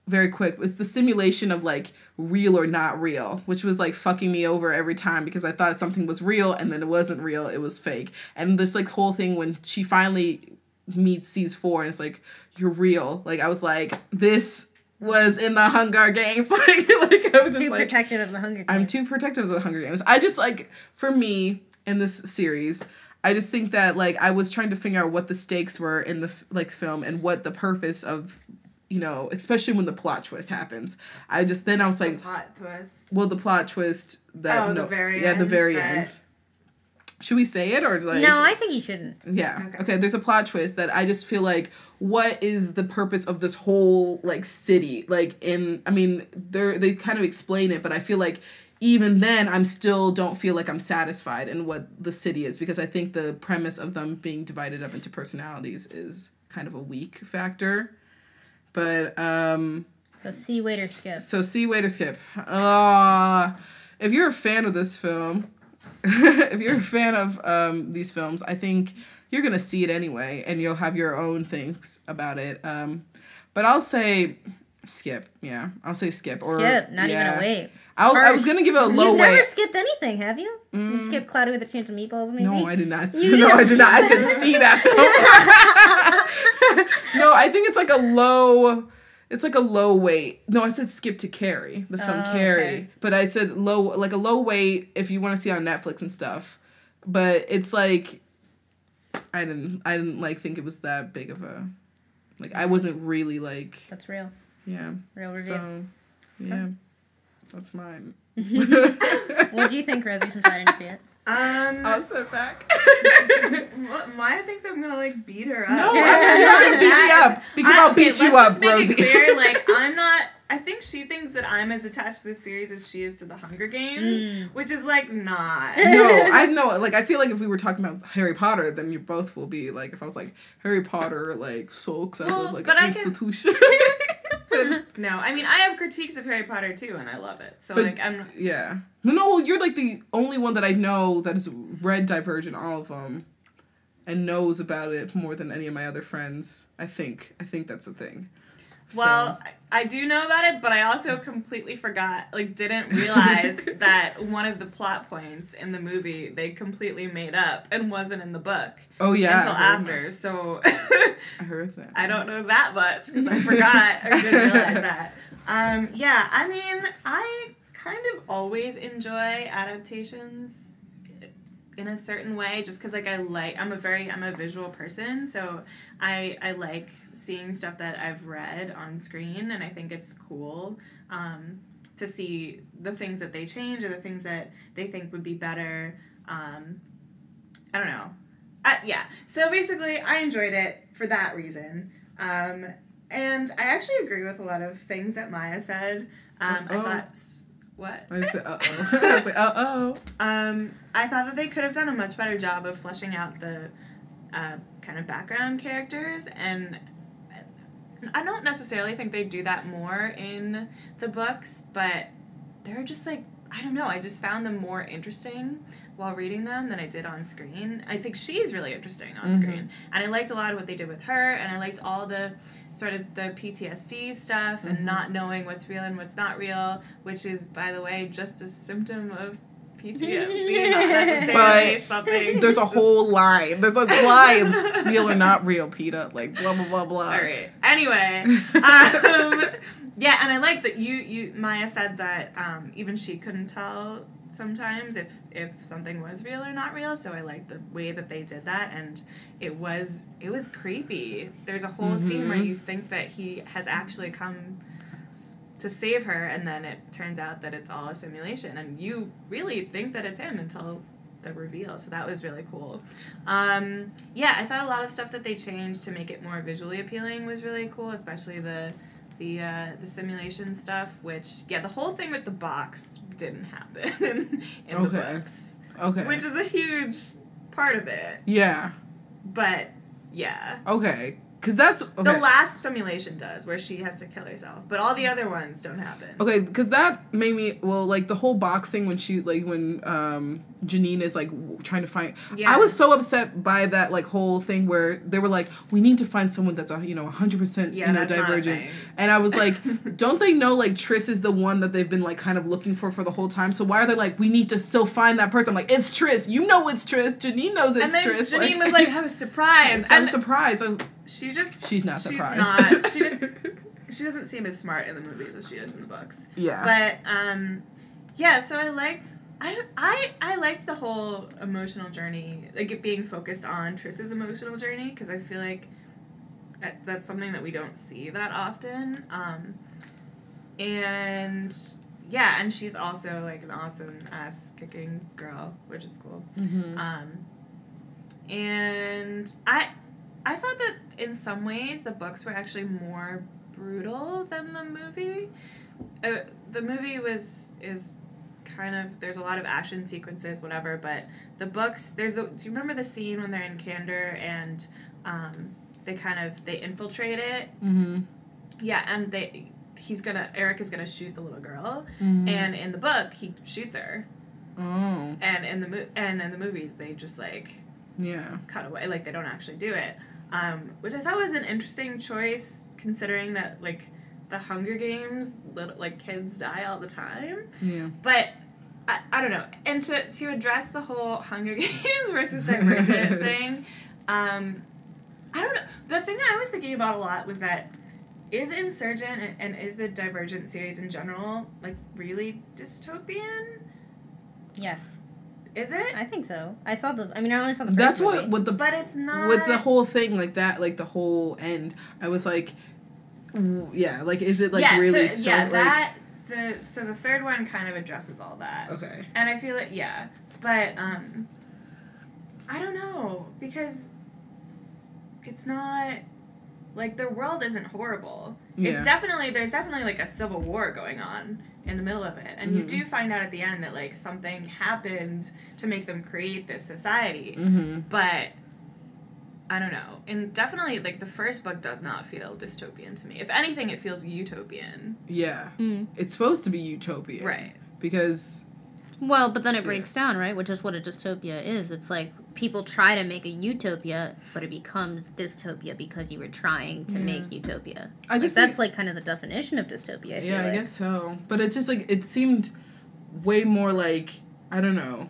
very quick was the stimulation of, like, real or not real, which was, like, fucking me over every time because I thought something was real and then it wasn't real. It was fake. And this, like, whole thing when she finally sees 4 and it's like, you're real. Like, I was like, this was in the Hunger Games. like I was just too like... protective of the Hunger Games. I'm too protective of the Hunger Games. I just, like, for me, in this series... I just think that, like, I was trying to figure out what the stakes were in the, like, film and what the purpose of, especially when the plot twist happens. I was like... The plot twist? Well, the plot twist that... the very end? Yeah, the very end. Should we say it, or, like... No, I think you shouldn't. Yeah. Okay, there's a plot twist that I just feel like, what is the purpose of this whole, like, city? Like, they kind of explain it, but I feel like... even then, I still don't feel like I'm satisfied in what the city is because I think the premise of them being divided up into personalities is kind of a weak factor. But, So see, wait, or skip. If you're a fan of this film, if you're a fan of these films, I think you're going to see it anyway, and you'll have your own things about it. But I'll say... skip. Yeah, I'll say skip. Or skip, not even a wait. I was gonna give it a low You've weight. never skipped anything, have you? You skipped Cloudy with a Chance of Meatballs, maybe? No, I did not. I did not. I said see that film. No, I think it's like a low. It's like a low weight. No, I said skip to Carrie, the film Carrie. Okay. But I said like a low weight if you want to see it on Netflix and stuff. But it's like, I didn't like think it was that big of a, like I wasn't really like. That's real. Yeah. Real review. So, yeah. That's mine. What do you think, Rosie, since I didn't see it? I'll step back. Maya thinks I'm gonna like beat her up. No, you're not gonna beat me up because I'll beat you up, Rosie. Make it clear, like I'm not. I think she thinks that I'm as attached to this series as she is to the Hunger Games, which is like not. No, I know. Like I feel like if we were talking about Harry Potter, then you both will be like. If I was like Harry Potter, like so excessive, like an institution. No, I mean I have critiques of Harry Potter too, and I love it. So like I'm. Yeah. No, you're like the only one that I know that has read Divergent, all of them, and knows about it more than any of my other friends. I think that's a thing. Well, I do know about it, but I also completely forgot, like, didn't realize that one of the plot points in the movie they completely made up and wasn't in the book. Oh, yeah. Until after, so... I heard that. I don't know that much, because I forgot. I didn't realize that. Yeah, I mean, I kind of always enjoy adaptations in a certain way, just because, like, I'm a visual person, so I like seeing stuff that I've read on screen, and I think it's cool to see the things that they change or the things that they think would be better. I don't know. Yeah, so basically, I enjoyed it for that reason. And I actually agree with a lot of things that Maya said. I thought... What? I said, uh-oh. I was like, uh-oh. I thought that they could have done a much better job of fleshing out the kind of background characters, and I don't necessarily think they do that more in the books, but they're just like, I don't know, I just found them more interesting while reading them than I did on screen. I think she's really interesting on screen, and I liked a lot of what they did with her, and I liked all the sort of the PTSD stuff and not knowing what's real and what's not real, which is, by the way, just a symptom of PTSD, not necessarily something. There's a whole line. There's like lines, real or not real, PETA, like blah, blah, blah, blah. All right. Anyway, yeah, and I like that you Maya said that even she couldn't tell sometimes if something was real or not real, so I like the way that they did that, and it was creepy. There's a whole scene where you think that he has actually come to save her, and then it turns out that it's all a simulation, and you really think that it's him until the reveal, so that was really cool. Yeah, I thought a lot of stuff that they changed to make it more visually appealing was really cool, especially the simulation stuff, which, yeah, the whole thing with the box didn't happen in the books. Okay. Which is a huge part of it. Yeah. But, yeah. Okay. Because that's... Okay. The last simulation does, where she has to kill herself. But all the other ones don't happen. Okay, because that made me... Well, like, the whole box thing when she... Like, when Janine is, like, trying to find... Yeah. I was so upset by that, like, whole thing where they were like, we need to find someone that's, 100%, divergent. And I was like, don't they know, like, Triss is the one that they've been, like, kind of looking for the whole time? So why are they like, we need to still find that person? I'm like, it's Triss. You know it's Triss. Janine knows it's Triss. And then Janine was like, I was surprised. I'm surprised. I was... She's not surprised. She doesn't seem as smart in the movies as she is in the books. Yeah. But yeah, so I liked the whole emotional journey, like it being focused on Triss's emotional journey, because I feel like that's something that we don't see that often. And yeah, and she's also like an awesome ass kicking girl, which is cool. And I thought that in some ways the books were actually more brutal than the movie. The movie is kind of, there's a lot of action sequences, whatever, but the books, do you remember the scene when they're in Candor and they infiltrate it? Yeah, and Eric is gonna shoot the little girl, and in the book he shoots her. And in the movies they just like cut away, like they don't actually do it. Which I thought was an interesting choice, considering that, like, the Hunger Games, kids die all the time. Yeah. But, I don't know. And to address the whole Hunger Games versus Divergent thing, I don't know. The thing I was thinking about a lot was that, is Insurgent and is the Divergent series in general, like, really dystopian? Yes. Is it? I think so. I only saw the first That's movie. But it's not... With the whole thing like that, like the whole end, I was like, yeah, like, is it, like, really... So the third one kind of addresses all that. Okay. And I feel like, yeah. But, I don't know, because it's not... Like, the world isn't horrible. Yeah. There's definitely, like, a civil war going on in the middle of it. And you do find out at the end that, like, something happened to make them create this society. But, I don't know. And definitely, like, the first book does not feel dystopian to me. If anything, it feels utopian. Yeah. It's supposed to be utopian. Right. Because Well, but then it breaks down, right? Which is what a dystopia is. It's like people try to make a utopia, but it becomes dystopia because you were trying to make utopia. I just that's like kind of the definition of dystopia. I feel I guess so. But it's just like, it seemed way more like, I don't know.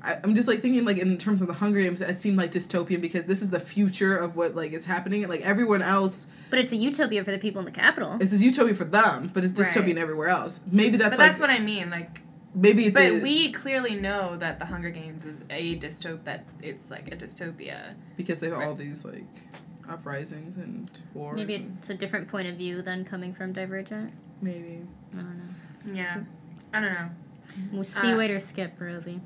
I'm just like thinking like in terms of the Hunger Games, it seemed like dystopian because this is the future of what like is happening. And like everyone else. But it's a utopia for the people in the capital. It's a utopia for them, but it's dystopian everywhere else. Maybe that's But that's what I mean, like. Maybe it's But we clearly know that the Hunger Games is it's like a dystopia. Because they have all these like uprisings and wars. Maybe it's a different point of view than coming from Divergent. Maybe. I don't know. Yeah. I don't know. We'll see, wait, or skip, Rosie.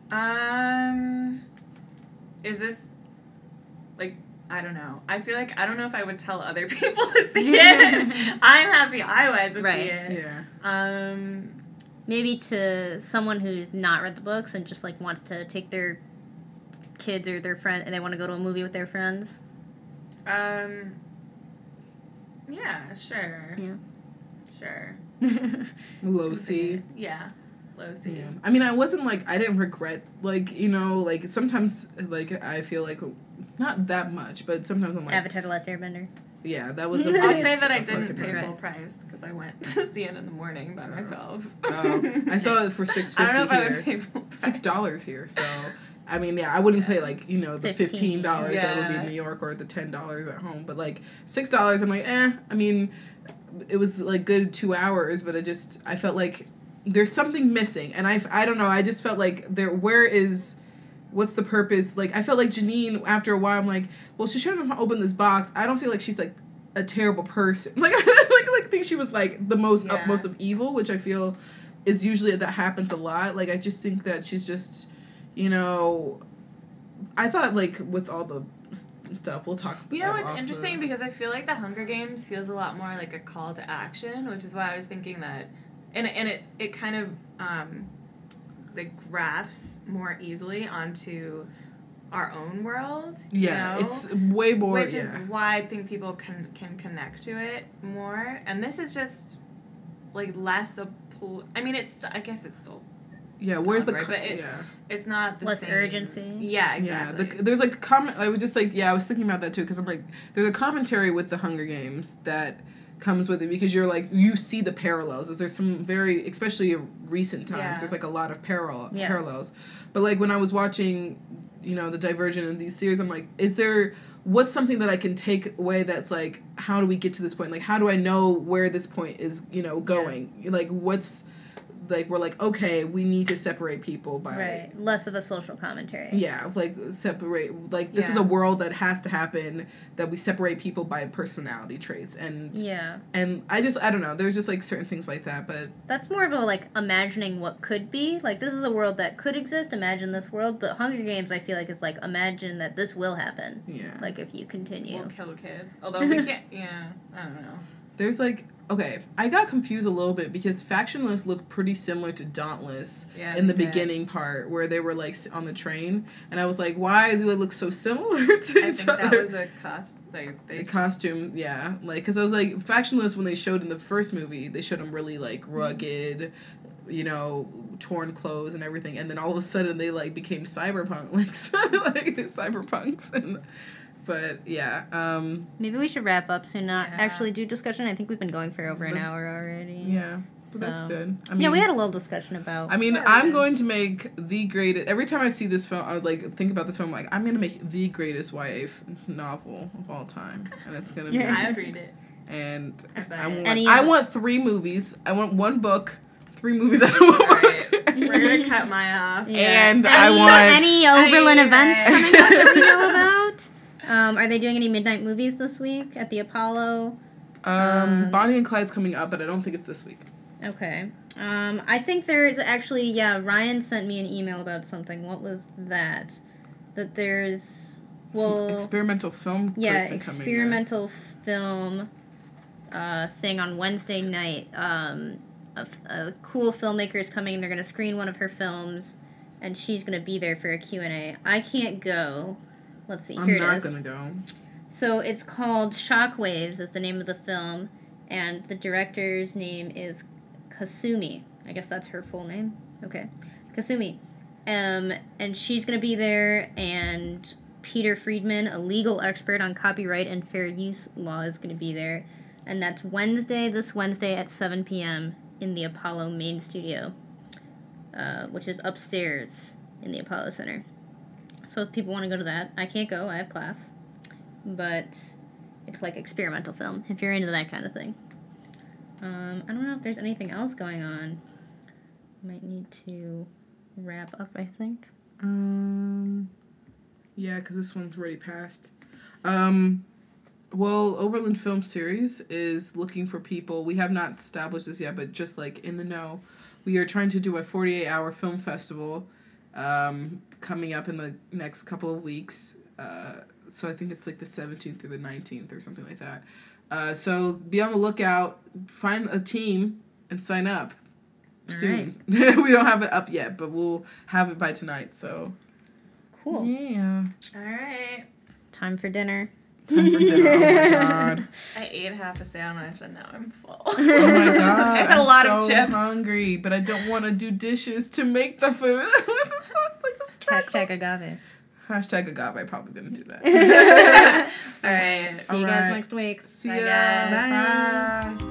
Is this, like, I don't know. I feel like I don't know if I would tell other people to see it. I'm happy I went to see it. Yeah. Maybe to someone who's not read the books and just, like, wants to take their kids or their friend and they want to go to a movie with their friends. Yeah, sure. Yeah. Sure. Low-C. Yeah. Low-C. Yeah. I mean, I wasn't like, I didn't regret, like, you know, like, sometimes, like, I feel like, not that much, but sometimes I'm like... Avatar: The Last Airbender. Yeah, that was I'll say that I didn't pay full price, because I went to see it in the morning by myself. I saw it for $6.50 I don't know if I here. would pay full price. $6 here, so... I mean, yeah, I wouldn't pay, like, you know, the $15 that would be in New York or the $10 at home, but, like, $6, I'm like, I mean, it was, like, good 2 hours, but I felt like there's something missing, and I don't know, I just felt like what's the purpose? Like, I felt like Janine, after a while, I'm like, well, she shouldn't have opened this box. I don't feel like she's, like, a terrible person. Like, I think she was, like, the most utmost of evil, which I feel is usually, that happens a lot. Like, I just think that she's just, you know, I thought, like, with all the stuff, we'll talk about. You know, it's interesting because I feel like the Hunger Games feels a lot more like a call to action, which is why I was thinking that, and it kind of, like, grafts more easily onto our own world. Yeah, you know? it's way more. Which is why I think people can connect to it more. And this is just like less I mean, I guess it's still. Yeah, where's the? But it's not the less same. urgency. Yeah, exactly. Yeah, there's like comment. I was just like, I was thinking about that too because I'm like, there's a commentary with the Hunger Games that comes with it because you're like, you see the parallels. There's some very, especially recent times, there's like a lot of parallels. But like when I was watching, you know, the Divergent in these series, I'm like, what's something that I can take away that's like, how do we get to this point? Like, how do I know where this point is, you know, going? Yeah. Like, what's, like, we're like, okay, we need to separate people by... Right. Less of a social commentary. Yeah, like, separate... Like, this is a world that has to happen, that we separate people by personality traits, and... Yeah. And I don't know, there's just, like, certain things like that, but... That's more of a, like, imagining what could be. Like, this is a world that could exist, imagine this world, but Hunger Games, I feel like, is, like, imagine that this will happen. Yeah. Like, if you continue. We'll kill kids. Although we can't... Yeah, I don't know. There's, like... Okay, I got confused a little bit because Factionless looked pretty similar to Dauntless in the beginning part where they were like on the train, and I was like, why do they look so similar to each other? That was a costume, yeah. Like, because I was like, Factionless, when they showed in the first movie, they showed them really like rugged, you know, torn clothes and everything, and then all of a sudden they like became cyberpunk, like cyberpunks and. But, yeah. Maybe we should wrap up soon, not actually do discussion. I think we've been going for over an hour already. Yeah. So that's good. I mean, yeah, we had a little discussion about... I mean, I'm going to make the greatest... Every time I see this film, I would, like, think about this film, like, I'm going to make the greatest YA novel of all time. And it's going to be... I would read it. And I want 3 movies. I want 1 book, 3 movies out of 1 book. We're going to cut my off. Yeah. And I want... Any Oberlin events coming up that we know about? Are they doing any midnight movies this week at the Apollo? Bonnie and Clyde's coming up, but I don't think it's this week. Okay. I think there's actually, Ryan sent me an email about something. What was that? That there's, some experimental film person coming experimental film thing on Wednesday night. A cool filmmaker is coming, and they're going to screen one of her films, and she's going to be there for a Q&A. I can't go. Let's see, here it is. I'm not gonna go. So it's called Shockwaves is the name of the film, and the director's name is Kasumi. I guess that's her full name. Okay. Kasumi. And she's going to be there, and Peter Friedman, a legal expert on copyright and fair use law, is going to be there. And that's this Wednesday at 7 p.m. in the Apollo main studio, which is upstairs in the Apollo Center. So if people want to go to that, I can't go, I have class. But it's like experimental film, if you're into that kind of thing. I don't know if there's anything else going on. Might need to wrap up, I think. Yeah, because this one's already passed. Well, Oberlin Film Series is looking for people. We have not established this yet, but just like in the know, we are trying to do a 48-hour film festival coming up in the next couple of weeks. So I think it's like the 17th through the 19th or something like that. So be on the lookout, find a team, and sign up soon. Right. We don't have it up yet, but we'll have it by tonight, so. Cool. Yeah. All right. Time for dinner. Time for dinner. Oh my god. I ate half a sandwich and now I'm full. Oh my god. I had a lot of chips. I'm so hungry, but I don't want to do dishes to make the food. It's like a struggle. Hashtag agave. Hashtag agave. Probably gonna do that. All right. See you guys next week. See Bye, ya. guys. Bye.